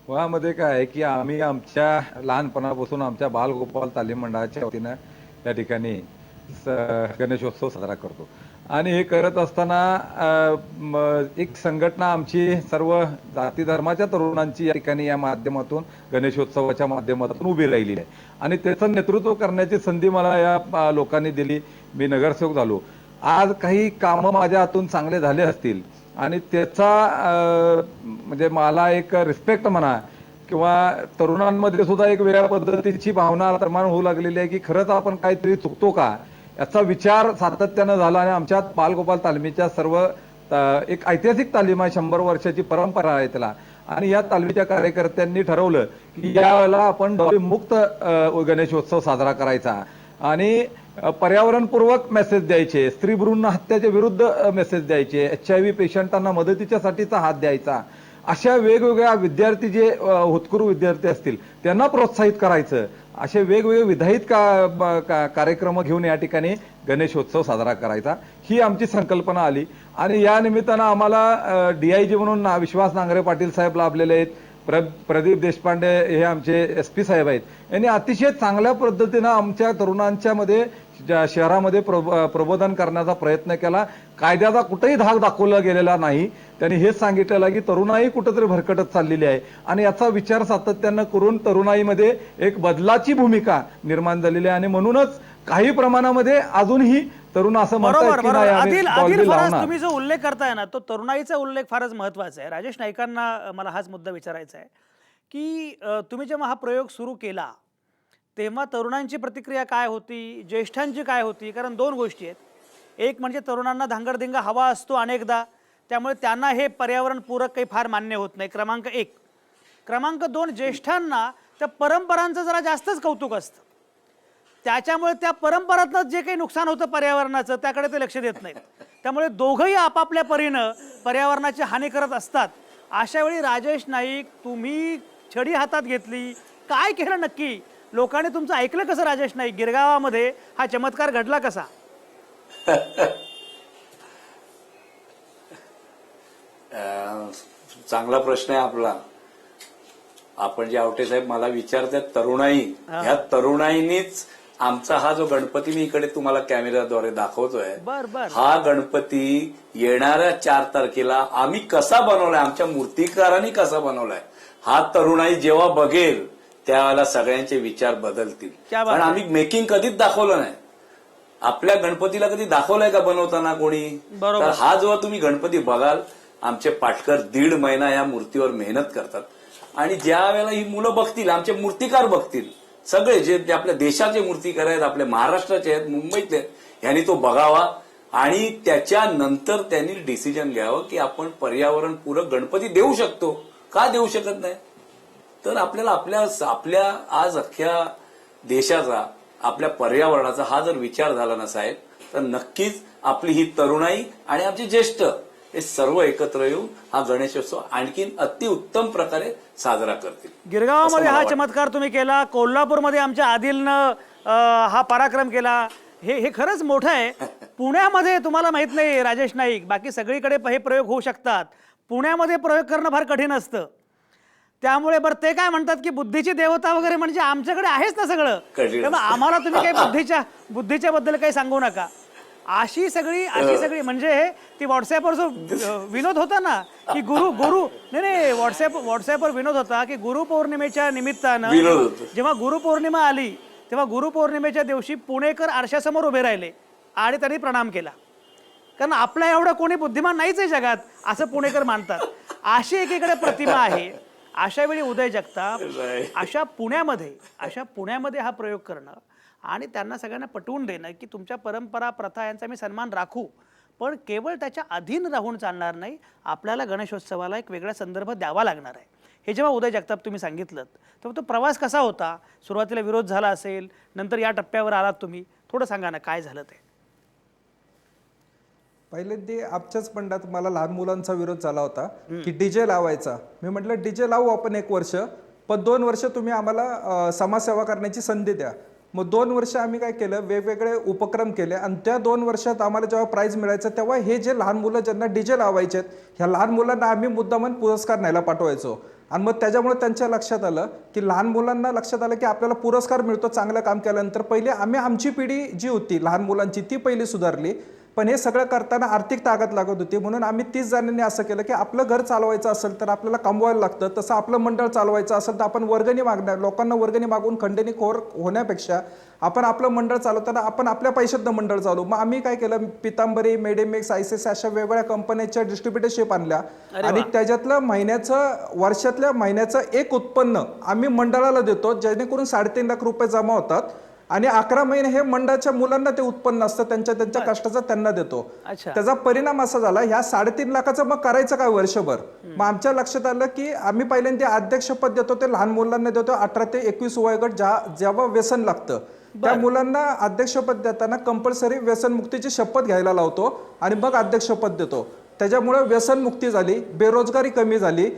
मुळामध्ये काय आहे की आम्ही आमच्या लहानपणापासून आमच्या बालगोपाल तालीम मंडळाच्या वतीनं या ठिकाणी गणेशोत्सव साजरा करतो. आणि हे करत असताना एक संघटना आमची सर्व जाती धर्माच्या तरुणांची या ठिकाणी या माध्यमातून गणेशोत्सवाच्या माध्यमातून उभी राहिलेली आहे. आणि त्याचं नेतृत्व करण्याची संधी मला या लोकांनी दिली. मी नगरसेवक झालो. आज काही कामं माझ्या हातून चांगले झाले असतील आणि त्याचा म्हणजे मला एक रिस्पेक्ट म्हणा किंवा तरुणांमध्ये सुद्धा एक वेगळ्या पद्धतीची भावना निर्माण होऊ लागलेली आहे की खरंच आपण काहीतरी चुकतो का याचा विचार सातत्यानं झाला. आणि आमच्या बालगोपाल तालमीच्या सर्व एक ऐतिहासिक तालीम आहे, 100 वर्षाची परंपरा आहे त्याला. आणि या तालमीच्या कार्यकर्त्यांनी ठरवलं की यावेळेला आपण डॉल्बीमुक्त गणेशोत्सव साजरा करायचा आणि पर्यावरणपूर्वक मेसेज द्यायचे, स्त्री भ्रूण हत्याच्या विरुद्ध मेसेज द्यायचे, HIV पेशंटांना मदतीच्यासाठीचा हात द्यायचा. अशा वेगवेगळ्या विद्यार्थी जे होतकरू विद्यार्थी असतील त्यांना प्रोत्साहित करायचं, असे वेगवेगळे विधायित कार्यक्रम घेऊन या ठिकाणी गणेशोत्सव साजरा करायचा, ही आमची संकल्पना आली. आणि या निमित्तानं आम्हाला DIG म्हणून विश्वास नांगरे पाटील साहेब लाभलेले आहेत. प्रदीप देशपांडे हे आमचे SP साहेब आहेत. यांनी अतिशय चांगल्या पद्धतीनं आमच्या तरुणांच्या मध्ये शहरामध्ये प्रबोधन करण्याचा प्रयत्न केला. कायद्याचा कुठेही धाक दाखवला गेलेला नाही. त्यांनी हेच सांगितलेलं की तरुणाई कुठेतरी भरकटत चाललेली आहे आणि याचा विचार सातत्यानं करून तरुणाईमध्ये एक बदलाची भूमिका निर्माण झालेली आहे. आणि म्हणूनच काही प्रमाणामध्ये अजूनही तरुण असं म्हणतात की नाही आम्ही आदिल फरास, लावणार. तुम्ही जो उल्लेख करताय ना तो तरुणाईचा उल्लेख फारच महत्वाचा आहे. राजेश नाईकांना मला हाच मुद्दा विचारायचा आहे की तुम्ही जेव्हा हा प्रयोग सुरू केला तेव्हा तरुणांची प्रतिक्रिया काय होती, ज्येष्ठांची काय होती? कारण दोन गोष्टी आहेत. एक म्हणजे तरुणांना धांगडधिंगा हवा असतो अनेकदा, त्यामुळे त्यांना हे पर्यावरणपूरक काही फार मान्य होत नाही, क्रमांक 1. क्रमांक 2, ज्येष्ठांना त्या परंपरांचं जरा जास्तच कौतुक असतं. त्याच्यामुळे त्या परंपरातनं जे काही नुकसान होतं पर्यावरणाचं त्याकडे ते लक्ष देत नाहीत. त्यामुळे दोघंही आपापल्या परीनं पर्यावरणाची हानी करत असतात. अशा वेळी राजेश नाईक, तुम्ही छडी हातात घेतली, काय केलं नक्की? लोकांनी तुमचं ऐकलं कसं? राजेश नाईक, गिरगावामध्ये हा चमत्कार घडला कसा? चांगला प्रश्न आहे आपला. आपण जे आवटे साहेब मला विचारतात तरुणाई, ह्या तरुणाईनीच आमचा हा जो गणपती मी इकडे तुम्हाला कॅमेऱ्याद्वारे दाखवतोय, हा गणपती येणाऱ्या 4 तारखेला आम्ही कसा बनवलाय, आमच्या मूर्तिकारांनी कसा बनवलाय, हा तरुणाई जेव्हा बघेल त्यावेळेला सगळ्यांचे विचार बदलतील. कारण आम्ही मेकिंग कधीच दाखवलं नाही. आपल्या गणपतीला कधी दाखवलाय का बनवताना कोणी? तर हा जेव्हा तुम्ही गणपती बघाल, आमचे पाटकर 1.5 महिना या मूर्तीवर मेहनत करतात. आणि ज्या वेळेला ही मुलं बघतील, आमचे मूर्तिकार बघतील, सगळे जे आपल्या देशाचे मूर्तिकार आहेत, आपल्या महाराष्ट्राचे आहेत, मुंबईतले आहेत, यांनी तो बघावा आणि त्याच्यानंतर त्यांनी डिसिजन घ्यावं की आपण पर्यावरणपूरक गणपती देऊ शकतो का देऊ शकत नाही. तर आपल्याला आपल्या आज अख्ख्या देशाचा, आपल्या पर्यावरणाचा हा जर विचार झाला ना साहेब, तर नक्कीच आपली ही तरुणाई आणि आमचे ज्येष्ठ हे सर्व एकत्र येऊन हा गणेशोत्सव आणखीन अतिउत्तम प्रकारे साजरा करतील. गिरगावामध्ये हा चमत्कार तुम्ही केला, कोल्हापूरमध्ये आमच्या आदिलनं हा पराक्रम केला, हे खरंच मोठं आहे. पुण्यामध्ये तुम्हाला माहित नाही राजेश नाईक, बाकी सगळीकडे हे प्रयोग होऊ शकतात, पुण्यामध्ये प्रयोग करणं फार कठीण असतं. त्यामुळे बरं ते काय म्हणतात की बुद्धीची देवता वगैरे, म्हणजे आमच्याकडे आहेच ना सगळं, त्यामुळे आम्हाला तुम्ही काही बुद्धीच्या बद्दल काही सांगू नका. अशी सगळी म्हणजे ती व्हॉट्सअपवर जो विनोद होता ना की गुरु नाही व्हॉट्सअपवर विनोद होता की गुरुपौर्णिमेच्या निमित्तानं जेव्हा गुरुपौर्णिमा आली तेव्हा गुरुपौर्णिमेच्या दिवशी पुणेकर आरशासमोर उभे राहिले आणि त्यांनी प्रणाम केला. कारण आपल्या एवढं कोणी बुद्धिमान नाहीच आहे जगात असं पुणेकर मानतात. अशी एकीकडे प्रतिमा आहे अशा वेळी उदय जगताप अशा पुण्यामध्ये हा प्रयोग करणं आणि त्यांना सगळ्यांना पटवून देणं की तुमच्या परंपरा प्रथा यांचा मी सन्मान राखू, पण केवळ त्याच्या अधीन राहून चालणार नाही, आपल्याला गणेशोत्सवाला एक वेगळा संदर्भ द्यावा लागणार आहे. हे जेव्हा उदय जगताप तुम्ही सांगितलं तेव्हा तो प्रवास कसा होता? सुरुवातीला विरोध झाला असेल, नंतर या टप्प्यावर आलात तुम्ही, थोडं सांगा ना काय झालं ते. पहिल्यांदा आमच्याच मंडळात मला लहान मुलांचा विरोध झाला होता की डीजे लावायचा. मी म्हटलं डीजे लावू आपण 1 वर्ष, पण 2 वर्ष तुम्ही आम्हाला समाजसेवा करण्याची संधी द्या. मग 2 वर्ष आम्ही काय केलं, वेगवेगळे उपक्रम केले आणि त्या 2 वर्षात आम्हाला जेव्हा प्राईज मिळायचं तेव्हा हे जे लहान मुलं ज्यांना डीजे लावायचे आहेत, ह्या लहान मुलांना आम्ही मुद्दामन पुरस्कार न्यायला पाठवायचो. आणि मग त्याच्यामुळे त्यांच्या लक्षात आलं की लहान मुलांना लक्षात आलं की आपल्याला पुरस्कार मिळतो चांगलं काम केल्यानंतर. पहिले आमची पिढी जी होती लहान मुलांची ती पहिली सुधारली, पण हे सगळं करताना आर्थिक ताकद लागत होती. म्हणून आम्ही 30 जणांनी असं केलं की आपलं घर चालवायचं असेल तर आपल्याला कमवायला लागतं, तसं आपलं मंडळ चालवायचं असेल तर आपण वर्गणी मागणार, लोकांना वर्गणी मागून खंडणीखोर होण्यापेक्षा आपण आपलं मंडळ चालवताना आपण आपल्या पैशातनं मंडळ चालवू. मग आम्ही काय केलं, पितांबरी, मेडेमिक्स, आयसीएस अशा वेगवेगळ्या कंपन्यांच्या डिस्ट्रीब्युटरशिप आणल्या आणि त्याच्यातलं वर्षातल्या महिन्याचं एक उत्पन्न आम्ही मंडळाला देतो, जेणेकरून 3.5 लाख रुपये जमा होतात आणि 11 महिने हे मंडळाच्या मुलांना ते उत्पन्न असतं, त्यांच्या कष्टाचं त्यांना देतो. त्याचा परिणाम असा झाला, ह्या 3.5 लाखाचं मग करायचं काय वर्षभर. मग आमच्या लक्षात आलं की आम्ही पहिल्यांदा अध्यक्षपद देतो ते लहान मुलांना देतो 18 ते 21 वयोगट जेव्हा व्यसन लागतं त्या मुलांना अध्यक्षपद देताना कंपल्सरी व्यसनमुक्तीची शपथ घ्यायला लावतो आणि मग अध्यक्षपद देतो. त्याच्यामुळे व्यसनमुक्ती झाली, बेरोजगारी कमी झाली,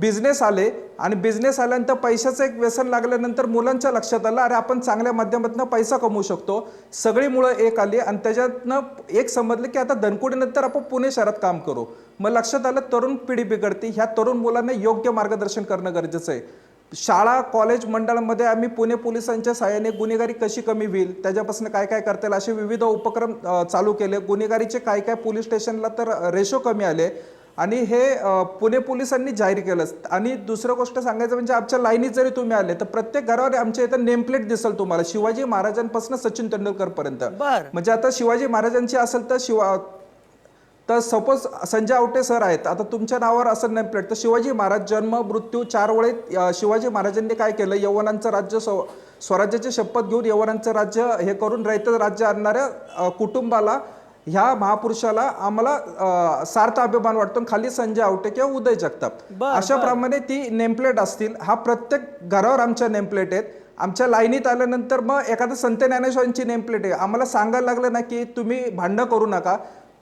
बिझनेस आले आणि बिझनेस आल्यानंतर पैशाचं एक व्यसन लागल्यानंतर मुलांच्या लक्षात आलं अरे आपण चांगल्या माध्यमातून पैसा कमवू शकतो. सगळी मुलं एक आली आणि त्याच्यातनं एक समजलं की आता धनकुडीनंतर आपण पुणे शहरात काम करू. मग लक्षात आलं तरुण पिढी बिघडती, ह्या तरुण मुलांना योग्य मार्गदर्शन करणं गरजेचं आहे. शाळा कॉलेज मंडळामध्ये आम्ही पुणे पोलिसांच्या सहाय्याने गुन्हेगारी कशी कमी होईल, त्याच्यापासून काय काय करता येईल असे विविध उपक्रम चालू केले. गुन्हेगारीचे काय काय पोलीस स्टेशनला तर रेशो कमी आले आणि हे पुणे पोलिसांनी जाहीर केलं. आणि दुसरं गोष्ट सांगायचं म्हणजे आमच्या लाईनीत जरी तुम्ही आले तर प्रत्येक घरावर आमच्या इथं नेमप्लेट दिसेल तुम्हाला, शिवाजी महाराजांपासून सचिन तेंडुलकर पर्यंत. म्हणजे आता शिवाजी महाराजांची असेल तर सपोज संजय आवटे सर आहेत, आता तुमच्या नावावर असं नेमप्लेट तर शिवाजी महाराज जन्म मृत्यू 4 वेळे शिवाजी महाराजांनी काय केलं, यवनांचं राज्य स्वराज्याची शपथ घेऊन यवनांचं राज्य हे करून रयत राज्य आणणाऱ्या कुटुंबाला ह्या महापुरुषाला आम्हाला सार्थ अभिमान वाटतो. खाली संजय आवटे किंवा उदय जगताप अशा प्रमाणे ती नेमप्लेट असतील. हा प्रत्येक घरावर आमच्या नेमप्लेट आहेत. आमच्या लाईनीत आल्यानंतर मग एखादं संत ज्ञानेश्वरांची नेमप्लेट आहे. आम्हाला सांगायला लागलं ना की तुम्ही भांडणं करू नका.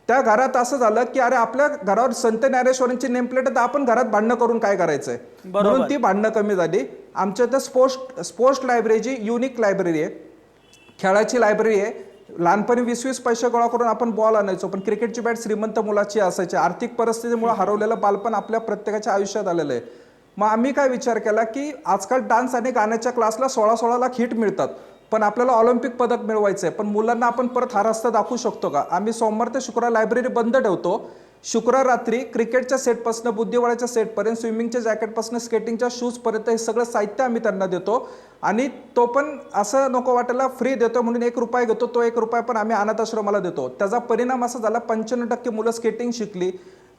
त्या घरात असं झालं की अरे आपल्या घरावर संत ज्ञानेश्वरांची नेमप्लेट आहे तर आपण घरात भांडणं करून काय करायचंय, म्हणून ती भांडणं कमी झाली. आमच्या इथं स्पोर्ट्स लायब्ररीची युनिक लायब्ररी आहे, खेळाची लायब्ररी आहे. लहानपणी 20-20 पैसे गोळा करून आपण बॉल आणायचो, पण क्रिकेटची बॅट श्रीमंत मुलाची असायची. आर्थिक परिस्थितीमुळे हरवलेलं बालपण आपल्या प्रत्येकाच्या आयुष्यात आलेलं आहे. मग आम्ही काय विचार केला की आजकाल डान्स आणि गाण्याच्या क्लासला 16-16 लाख हिट मिळतात, पण आपल्याला ऑलिम्पिक पदक मिळवायचं आहे, पण मुलांना आपण परत हा रस्ता दाखवू शकतो का. आम्ही सोमवार ते शुक्रवार लायब्ररी बंद ठेवतो. शुक्रवार रात्री क्रिकेटच्या सेटपासून बुद्धिबळाच्या सेटपर्यंत, स्विमिंगच्या जॅकेटपासून स्केटिंगच्या शूजपर्यंत हे सगळं साहित्य आम्ही त्यांना देतो. आणि तो पण असं नको वाटायला फ्री देतो म्हणून 1 रुपया घेतो, तो 1 रुपया पण आम्ही अनाथ आश्रमाला देतो. त्याचा परिणाम असा झाला 95% मुलं स्केटिंग शिकली,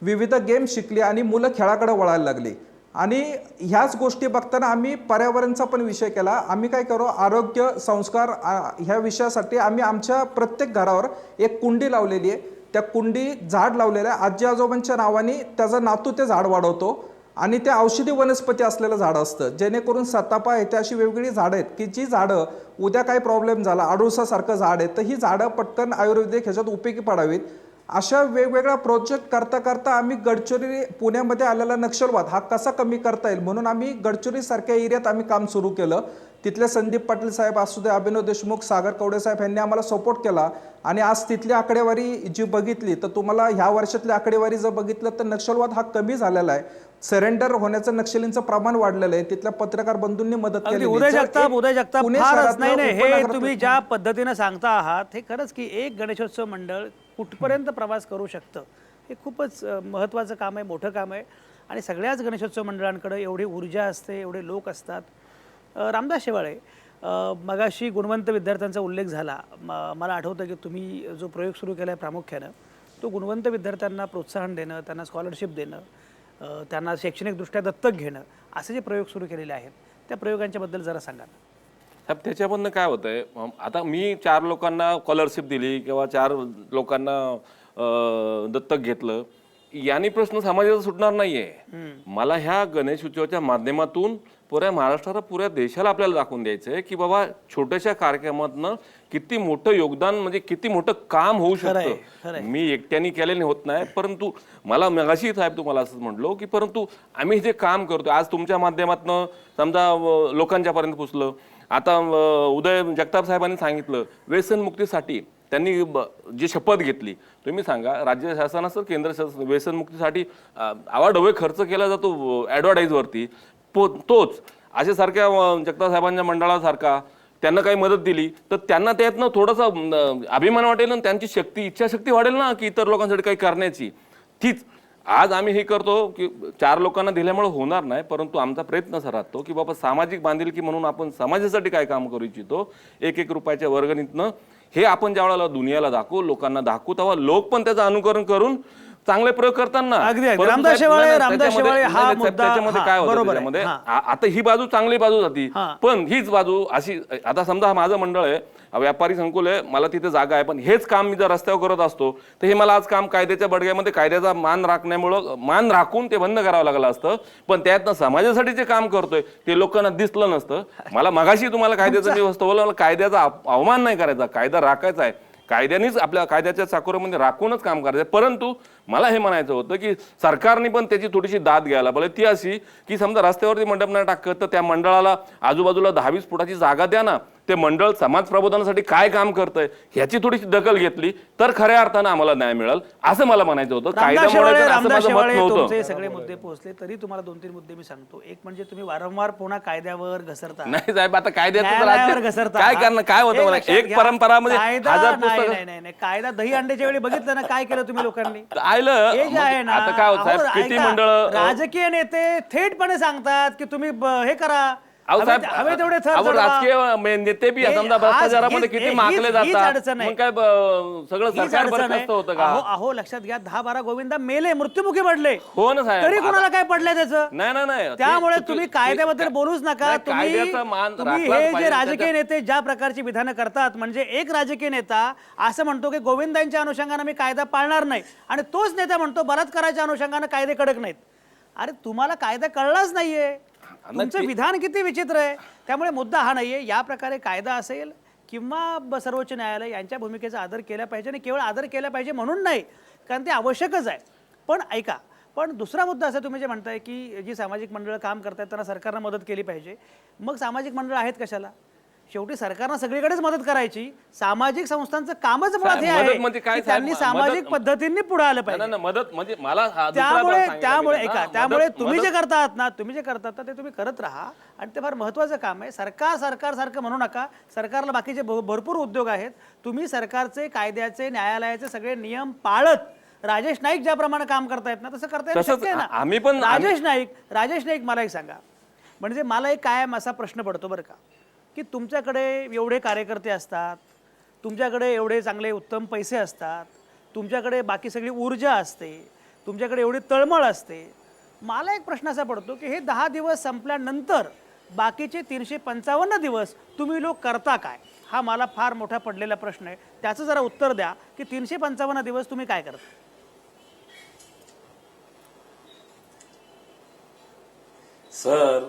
विविध गेम शिकली आणि मुलं खेळाकडे वळायला लागली. आणि ह्याच गोष्टी बघताना आम्ही पर्यावरणचा पण विषय केला. आम्ही काय करू, आरोग्य संस्कार ह्या विषयासाठी आम्ही आमच्या प्रत्येक घरावर एक कुंडी लावलेली आहे. त्या कुंडी झाड लावलेलं आहे. आजी आजोबांच्या नावाने त्याचा नातू ते झाड वाढवतो आणि ते औषधी वनस्पती असलेलं झाड असतं, जेणेकरून सतापा आहे ते अशी वेगवेगळी झाडं आहेत की जी झाडं उद्या काही प्रॉब्लेम झाला, आडुळसासारखं झाड आहे तर ही झाडं पटकन आयुर्वेदिक ह्याच्यात उपयोगी पडावीत. अशा वेगवेगळ्या प्रोजेक्ट करता करता आम्ही गडचिरोली पुण्यामध्ये आलेला नक्षलवाद हा कसा कमी करता येईल म्हणून आम्ही गडचिरोली सारख्या एरियात आम्ही काम सुरू केलं. तिथले संदीप पाटील साहेब असू दे, अभिनव देशमुख, सागर कवडे साहेब यांनी आम्हाला सपोर्ट केला. आणि आज तिथली आकडेवारी जी बघितली तर तुम्हाला ह्या वर्षातली आकडेवारी जर बघितलं तर नक्षलवाद हा कमी झालेला आहे. सरेंडर होण्याचं नक्षलींचं प्रमाण वाढलेलं आहे. तिथल्या पत्रकार बंधूंनी मदत केली. उदय जगताप फारच नाही हे तुम्ही ज्या पद्धतीनं सांगता आहात हे खरंच की एक गणेशोत्सव मंडळ कुठपर्यंत प्रवास करू शकतं हे खूपच महत्त्वाचं काम आहे, मोठं काम आहे. आणि सगळ्याच गणेशोत्सव मंडळांकडे एवढी ऊर्जा असते, एवढे लोक असतात. रामदास शेवाळे, मगाशी गुणवंत विद्यार्थ्यांचा उल्लेख झाला. मला आठवतं की तुम्ही जो प्रयोग सुरू केला आहे प्रामुख्यानं तो गुणवंत विद्यार्थ्यांना प्रोत्साहन देणं, त्यांना स्कॉलरशिप देणं. त्यांना शैक्षणिकदृष्ट्या दत्तक घेणं, असे जे प्रयोग सुरू केलेले आहेत त्या प्रयोगांच्या बद्दल जरा सांगा ना. साहेब त्याच्यामधनं काय होतंय, आता मी 4 लोकांना स्कॉलरशिप दिली किंवा 4 लोकांना दत्तक घेतलं, यांनी प्रश्न समाजाचा सुटणार नाहीये. मला ह्या गणेश उत्सवाच्या माध्यमातून पुऱ्या महाराष्ट्राला, पुऱ्या देशाला आपल्याला दाखवून द्यायचं आहे की बाबा छोट्याशा कार्यक्रमातनं किती मोठं योगदान, म्हणजे किती मोठं काम होऊ शकतं. मी एकट्याने केलेले होत नाही, परंतु मला मगाशी साहेब तुम्हाला असं म्हटलो की परंतु आम्ही जे काम करतोय आज तुमच्या माध्यमातनं समजा लोकांच्या पर्यंत पोचलं. आता उदय जगताप साहेबांनी सांगितलं व्यसनमुक्तीसाठी त्यांनी जी शपथ घेतली, तुम्ही सांगा राज्य शासन असेल केंद्र शासन, व्यसनमुक्तीसाठी आवाढव्य खर्च केला जातो ॲडव्हर्टाईजवरती. तोच अशा सारख्या जगताप साहेबांच्या मंडळासारखा त्यांना काही मदत दिली तर त्यांना त्यातनं थोडासा अभिमान वाटेल आणि त्यांची शक्ती, इच्छाशक्ती वाढेल ना की इतर लोकांसाठी काही करण्याची. तीच आज आम्ही हे करतो की 4 लोकांना दिल्यामुळे होणार नाही, परंतु आमचा प्रयत्न असा राहतो की बाबा सामाजिक बांधिलकी म्हणून आपण समाजासाठी काय काम करू इच्छितो, 1-1 रुपयाच्या वर्गणीतनं हे आपण ज्या वेळेला दुनियाला दाखवू, लोकांना दाखवू, तेव्हा लोक पण त्याचं अनुकरण करून चांगले प्रयोग करताना. रामदास शेवाळे हा मुद्दा त्याच्यामध्ये काय होतं त्याच्यामध्ये आता ही बाजू चांगली बाजू जाती, पण हीच बाजू अशी, आता समजा माझं मंडळ आहे, व्यापारी संकुल आहे, मला तिथे जागा आहे, पण हेच काम मी जर रस्त्यावर करत असतो तर हे मला आज काम कायद्याच्या बडग्यामध्ये कायद्याचा मान राखण्यामुळं मान राखून ते बंद करावं लागलं असतं. पण त्यातनं समाजासाठी जे काम करतोय ते लोकांना दिसलं नसतं. मला मगाशी तुम्हाला कायद्याचं व्यवस्था बोलवलं, कायद्याचा अवमान नाही करायचा, कायदा राखायचा आहे, कायद्यानेच आपल्या कायद्याच्या चाकोरीमध्ये राखूनच काम करायचं. परंतु मला हे म्हणायचं होतं की सरकारने पण त्याची थोडीशी दाद घ्यायला पाहिजे. ती अशी की समजा रस्त्यावरती मंडप नाही टाकत तर त्या मंडळाला आजूबाजूला 10-20 फुटाची जागा द्या ना, ते मंडळ समाज प्रबोधनासाठी काय काम करतंय ह्याची थोडीशी दखल घेतली तर खऱ्या अर्थानं आम्हाला न्याय मिळेल, असं मला म्हणायचं होतं. तुमचे सगळे मुद्दे पोहोचले, तरी तुम्हाला 2-3 मुद्दे मी सांगतो. एक म्हणजे तुम्ही वारंवार पुन्हा कायद्यावर घसरता. नाही साहेब, आता कायद्याचं काय करणार, काय होतं मला एक परंपरा म्हणजे नाही कायदा दही अंड्याच्या वेळी बघितलं ना काय केलं तुम्ही लोकांनी. हे जे आहे ना, आता काय होत साहेब, किती मंडळ राजकीय नेते थेटपणे सांगतात की तुम्ही हे करा, हवे तेवढे राजकीय नेते बी समजा भ्रष्टाचारामध्ये किती मागले जातात, मग काय सगळं सरकार बरखास्त होतं का? अहो लक्षात घ्या, 10-12 गोविंदा मेले, मृत्युमुखी पडले. हो ना साहेब, तरी कोणाला काय पडलंय त्याचं? नाही. त्यामुळे तुम्ही कायद्याबद्दल बोलूच नका. तुम्ही हे जे राजकीय नेते ज्या प्रकारची विधानं करतात, म्हणजे एक राजकीय नेता असं म्हणतो की गोविंदांच्या अनुषंगाने मी कायदा पाळणार नाही, आणि तोच नेता म्हणतो बलात्काराच्या अनुषंगाने कायदे कडक नाहीत. अरे तुम्हाला कायदा कळलाच नाहीये, तुमचं विधान किती विचित्र आहे. त्यामुळे मुद्दा हा नाहीये. या प्रकारे कायदा असेल किंवा सर्वोच्च न्यायालय यांच्या भूमिकेचा आदर केला पाहिजे, आणि केवळ आदर केला पाहिजे म्हणून नाही, कारण ते आवश्यकच आहे. पण ऐका, पण दुसरा मुद्दा असा तुम्ही जे म्हणताय की जी सामाजिक मंडळं काम करतात त्यांना सरकारनं मदत केली पाहिजे. मग सामाजिक मंडळं आहेत कशाला? शेवटी सरकारनं सगळीकडेच मदत करायची. सामाजिक संस्थांचं कामच मुळात हे आहे की त्यांनी सामाजिक पद्धतींनी पुढे आलं पाहिजे. मदत म्हणजे मला त्यामुळे तुम्ही जे करतात ना ते तुम्ही करत राहा, आणि ते फार महत्वाचं काम आहे. सरकार सारखं म्हणू नका. सरकारला बाकीचे भरपूर उद्योग आहेत. तुम्ही सरकारचे, कायद्याचे, न्यायालयाचे सगळे नियम पाळत राजेश नाईक ज्याप्रमाणे काम करतायत ना तसं करता येईल ना. आम्ही पण राजेश नाईक मला एक सांगा, म्हणजे मला एक कायम असा प्रश्न पडतो बरं का, की तुमच्याकडे एवढे कार्यकर्ते असतात, तुमच्याकडे एवढे चांगले उत्तम पैसे असतात, तुमच्याकडे बाकी सगळी ऊर्जा असते, तुमच्याकडे एवढी तळमळ असते. मला एक प्रश्न असा पडतो की हे 10 दिवस संपल्यानंतर बाकीचे 355 दिवस तुम्ही लोक करता काय? हा मला फार मोठा पडलेला प्रश्न आहे. त्याचं जरा उत्तर द्या की 355 दिवस तुम्ही काय करता? सर,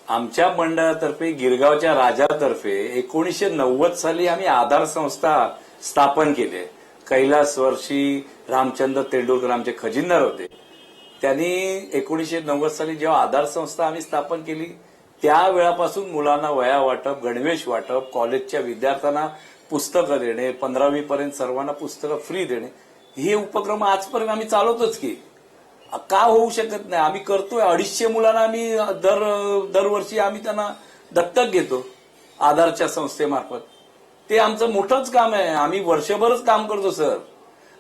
आमच्या मंडळातर्फे, गिरगावच्या राजातर्फे 1990 साली आम्ही आधार संस्था स्थापन केली. कैलासवर्षी रामचंद्र तेंडुलकर आमचे खजिनदार होते. त्यांनी 1990 साली जेव्हा आधार संस्था आम्ही स्थापन केली त्या वेळापासून मुलांना वह्या वाटप, गणवेश वाटप, कॉलेजच्या विद्यार्थ्यांना पुस्तकं देणे, 15वी पर्यंत सर्वांना पुस्तकं फ्री देणे, हे उपक्रम आजपर्यंत आम्ही चालवतोच की. का होऊ शकत नाही? आम्ही करतोय. 250 मुलांना आम्ही दरवर्षी आम्ही त्यांना दत्तक घेतो आधारच्या संस्थेमार्फत. ते आमचं मोठंच काम आहे. आम्ही वर्षभरच काम करतो सर.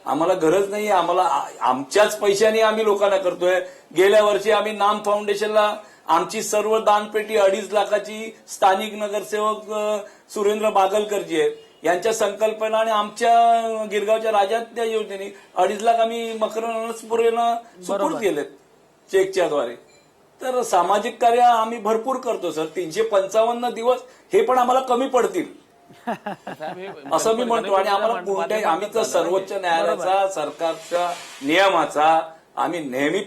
आम्हाला गरज नाही, आम्हाला आमच्याच पैशाने आम्ही लोकांना करतोय. गेल्या वर्षी आम्ही नाम फाउंडेशनला आमची सर्व दानपेटी 2.5 लाखाची स्थानिक नगरसेवक सुरेंद्र बागलकरजी आहेत यांच्या संकल्पना आणि आमच्या गिरगावच्या राजात त्या योजनेने 2.5 लाख आम्ही मकरनसपुरेला सुपूर्द केलेत. चेकच्या द्वारे. तर सामाजिक कार्य आम्ही भरपूर करतो सर. 355 दिवस हे पण आम्हाला कमी पडतील असं मी म्हणतो. आणि आम्हाला कोणत्याही, आम्ही तर सर्वोच्च न्यायालयाचा, सरकारच्या नियमाचा आम्ही नेहमी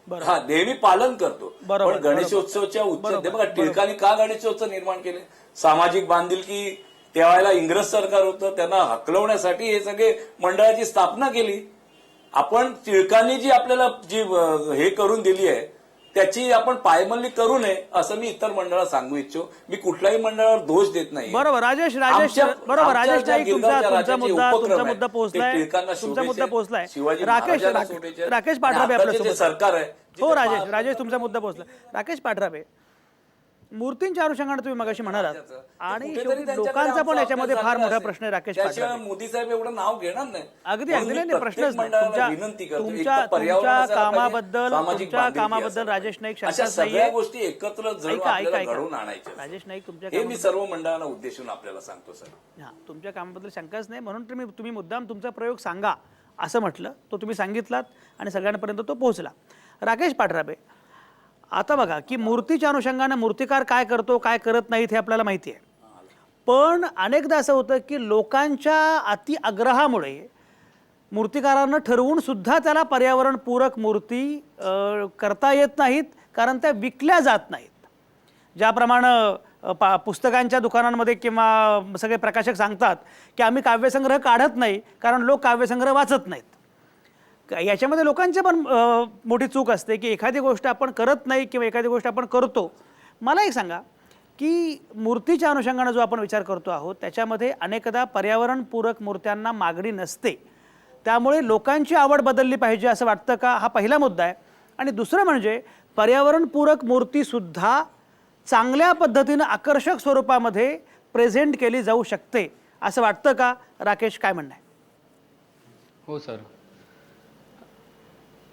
नेहमी पालन करतो. पण गणेशोत्सवच्या उच्च बघा टिळकांनी का गणेशोत्सव निर्माण केले? सामाजिक बांधिलकी. त्यावेळेला इंग्रज सरकार होतं, त्यांना हकलवण्यासाठी हे सगळे मंडळाची स्थापना केली. आपण टिळकांनी जी आपल्याला जी हे करून दिली आहे त्याची आपण पायमल्ली करू नये असं मी इतर मंडळाला सांगू इच्छितो. मी कुठल्याही मंडळावर दोष देत नाही. बरोबर राजेश नाईक, तुमचा मुद्दा पोहोचलाय. राकेश पाठराबे आपल्यासोबत. सरकार आहे. हो राजेश तुमचा मुद्दा पोहोचला. राकेश पाठराबे, मूर्तींच्या अनुषंगाने तुम्ही मगाशी म्हणालात आणि लोकांचा पण याच्यामध्ये फार मोठा प्रश्न आहे. राकेश पाठराबे, मोदी साहेब एवढं नाव घेणार नाही. अगदी नाही, प्रश्नच नाही. तुमच्या कामाबद्दल राजेश नाईक शंकाच नाहीये. गोष्टी एकत्र घडवून आणायच्या. राजेश नाईक तुमच्या हे मी सर्व मंडळांना उद्देशून आपल्याला सांगतो सर. हा, तुमच्या कामाबद्दल शंकाच नाही, म्हणून तुम्ही मुद्दाम तुमचा प्रयोग सांगा असं म्हटलं. तो तुम्ही सांगितलात आणि सगळ्यांपर्यंत तो पोहोचला. राकेश पाठराबे, आता बघा की मूर्तीच्या अनुषंगाने मूर्तिकार काय करतो काय करत नाहीत हे आपल्याला माहिती आहे. पण अनेकदा असं होतं की लोकांच्या अति आग्रहामुळे मूर्तिकारांना ठरवून सुद्धा त्याला पर्यावरणपूरक मूर्ती करता येत नाहीत, कारण त्या विकल्या जात नाहीत. ज्याप्रमाणे पुस्तकांच्या दुकानांमध्ये किंवा सगळे प्रकाशक सांगतात की आम्ही काव्यसंग्रह काढत नाही कारण लोक काव्यसंग्रह वाचत नाहीत. याच्यामध्ये लोकांची पण मोठी चूक असते की एखादी गोष्ट आपण करत नाही किंवा एखादी गोष्ट आपण करतो. मला एक सांगा की मूर्तीच्या अनुषंगाने जो आपण विचार करतो आहोत त्याच्यामध्ये अनेकदा पर्यावरणपूरक मूर्त्यांना मागणी नसते, त्यामुळे लोकांची आवड बदलली पाहिजे असं वाटतं का? हा पहिला मुद्दा आहे. आणि दुसरं म्हणजे पर्यावरणपूरक मूर्तीसुद्धा चांगल्या पद्धतीनं आकर्षक स्वरूपामध्ये प्रेझेंट केली जाऊ शकते असं वाटतं का? राकेश, काय म्हणणं आहे? हो सर.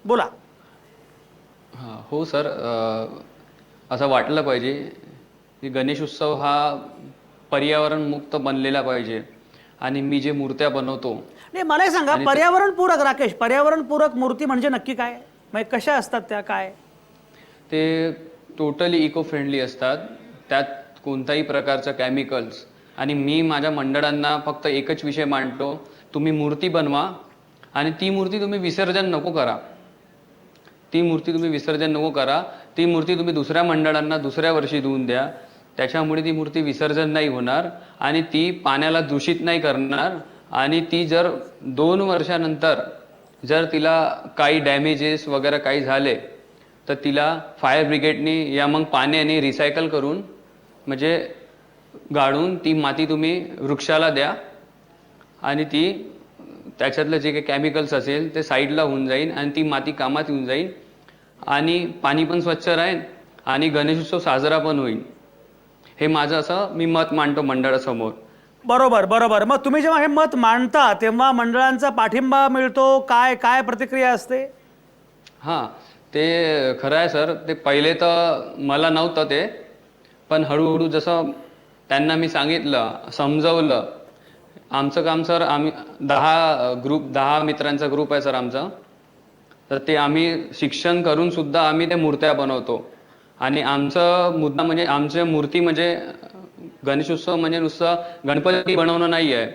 बोला. हां, हो सर. असं वाटलं पाहिजे की गणेशोत्सव हा पर्यावरणमुक्त बनलेला पाहिजे. आणि मी जे मूर्त्या बनवतो, नाही मला एक सांगा, पर्यावरणपूरक, राकेश, पर्यावरणपूरक मूर्ती म्हणजे नक्की काय? म्हणजे कशा असतात त्या? काय ते टोटली इको फ्रेंडली असतात, त्यात कोणताही प्रकारचं केमिकल्स. आणि मी माझ्या मंडळांना फक्त एकच विषय मांडतो, तुम्ही मूर्ती बनवा आणि ती मूर्ती तुम्ही विसर्जन नको करा. ती मूर्ती तुम्ही दुसऱ्या मंडळांना दुसऱ्या वर्षी देऊन द्या. त्याच्यामुळे ती मूर्ती विसर्जन नाही होणार आणि ती पाण्याला दूषित नाही करणार. आणि ती जर 2 वर्षानंतर जर तिला काही डॅमेजेस वगैरे काही झाले तर तिला फायर ब्रिगेडनी या मग पाण्याने रिसायकल करून म्हणजे गाळून ती माती तुम्ही वृक्षाला द्या आणि ती त्याच्यातलं जे काही केमिकल्स असेल ते साईडला होऊन जाईल आणि ती माती कामात येऊन जाईल आणि पाणी पण स्वच्छ राहील आणि गणेशोत्सव साजरा पण होईल. हे माझं असं मी मत मांडतो मंडळासमोर. बरोबर. मग तुम्ही जेव्हा हे मत मांडता तेव्हा मंडळांचा पाठिंबा मिळतो? काय प्रतिक्रिया असते? हां, ते खरं आहे सर. ते पहिले तर मला नव्हतं ते, पण हळूहळू जसं त्यांना मी सांगितलं, समजवलं. आमचं काम सर, आम्ही 10 मित्रांचा ग्रुप आहे सर आमचा. तर ते आम्ही शिक्षण करून सुद्धा आम्ही ते मूर्त्या बनवतो. आणि आमचं मुद्दा म्हणजे आमच्या मूर्ती म्हणजे गणेशोत्सव म्हणजे नुसतं गणपती बनवणं नाही आहे,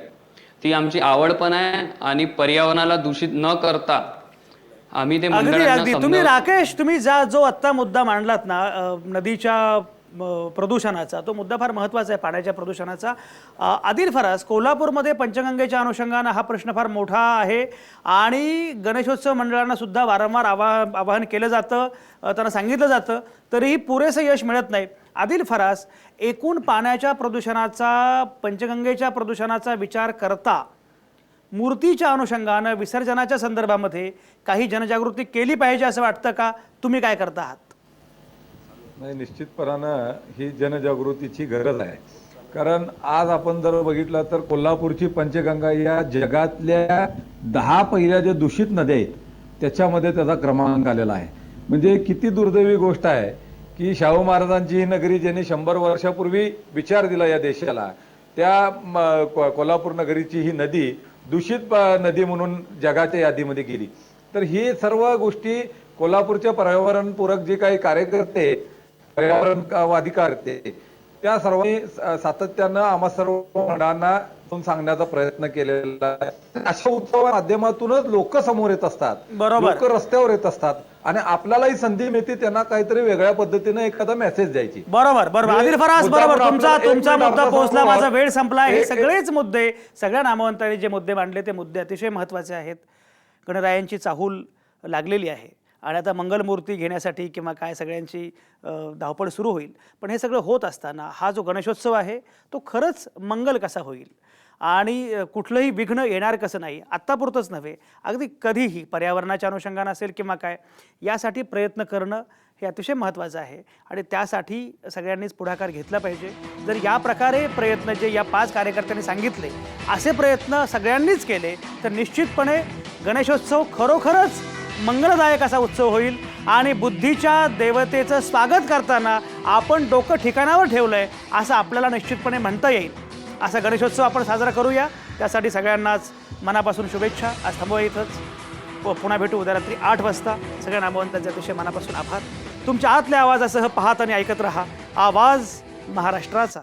ती आमची आवड पण आहे. आणि पर्यावरणाला दूषित न करता आम्ही ते अगदी तुम्ही राकेश, तुम्ही जो आत्ता मुद्दा मांडलात ना नदीच्या प्रदूषणाचा, तो मुद्दा फार महत्त्वाचा आहे, पाण्याच्या प्रदूषणाचा. आदिल फरास, कोल्हापूरमध्ये पंचगंगेच्या अनुषंगानं हा प्रश्न फार मोठा आहे आणि गणेशोत्सव मंडळांना सुद्धा वारंवार आवाहन केलं जातं, त्यांना सांगितलं जातं, तरीही पुरेसं यश मिळत नाही. आदिल फरास, एकूण पाण्याच्या प्रदूषणाचा, पंचगंगेच्या प्रदूषणाचा विचार करता मूर्तीच्या अनुषंगानं विसर्जनाच्या संदर्भामध्ये काही जनजागृती केली पाहिजे असं वाटतं का? तुम्ही काय करता आहात? नाही, निश्चितपणानं ही जनजागृतीची गरज आहे. कारण आज आपण जर बघितलं तर कोल्हापूरची पंचगंगा या जगातल्या 10 पहिल्या ज्या दूषित नद्या आहेत त्याच्यामध्ये त्याचा क्रमांक आलेला आहे. म्हणजे किती दुर्दैवी गोष्ट आहे की शाहू महाराजांची ही नगरी, ज्यांनी 100 वर्षापूर्वी विचार दिला या देशाला, त्या कोल्हापूर नगरीची ही नदी दूषित नदी म्हणून जगाच्या यादीमध्ये गेली. तर ही सर्व गोष्टी कोल्हापूरचे पर्यावरणपूरक जे काही कार्यकर्ते पर्यावरणवादी कार्यकर्ते त्या सर्वांनी सातत्यानं आम्हा सर्व मंडळांना सांगण्याचा प्रयत्न केलेला आहे. अशा उत्सवा माध्यमातूनच लोक समोर येत असतात, बरोबर. लोक रस्त्यावर येत असतात आणि आपल्यालाही संधी मिळते त्यांना काहीतरी वेगळ्या पद्धतीने एखादा मेसेज द्यायची. बरोबर बरोबर. म्हणजे आदिल फराज, मुद्दा बरोबर, पण तुमचा आपला- एक तुमचा मिनिट मुद्दा आपला पोहोचला, संवाद. माझा वेळ संपला. हे एक- सगळेच मुद्दे, सगळ्या नामवंतांनी जे मुद्दे मांडले ते मुद्दे अतिशय महत्त्वाचे आहेत. गणरायांची चाहूल लागलेली आहे आणि आता मंगलमूर्ती घेण्यासाठी किंवा काय सगळ्यांची धावपळ सुरू होईल. पण हे सगळं होत असताना हा जो गणेशोत्सव आहे तो खरंच मंगल कसा होईल आणि कुठलंही विघ्न येणार कसं नाही, आत्तापुरतंच नव्हे, अगदी कधीही पर्यावरणाच्या अनुषंगानं असेल किंवा काय, यासाठी प्रयत्न करणं हे अतिशय महत्त्वाचं आहे आणि त्यासाठी सगळ्यांनीच पुढाकार घेतला पाहिजे. जर या प्रकारे प्रयत्न जे या 5 कार्यकर्त्यांनी सांगितले असे प्रयत्न सगळ्यांनीच केले तर निश्चितपणे गणेशोत्सव खरोखरच मंगलदायक असा उत्सव होईल आणि बुद्धीच्या देवतेचं स्वागत करताना आपण डोकं ठिकाणावर ठेवलं आहे असं आपल्याला निश्चितपणे म्हणता येईल. असा गणेशोत्सव आपण साजरा करूया. त्यासाठी सगळ्यांनाच मनापासून शुभेच्छा. आज थांबूया इथंच. पुन्हा भेटू उद्या रात्री 8 वाजता. सगळ्या नामवंतांचे अतिशय मनापासून आभार. तुमच्या आतल्या आवाजासह पाहत आणि ऐकत रहा आवाज महाराष्ट्राचा.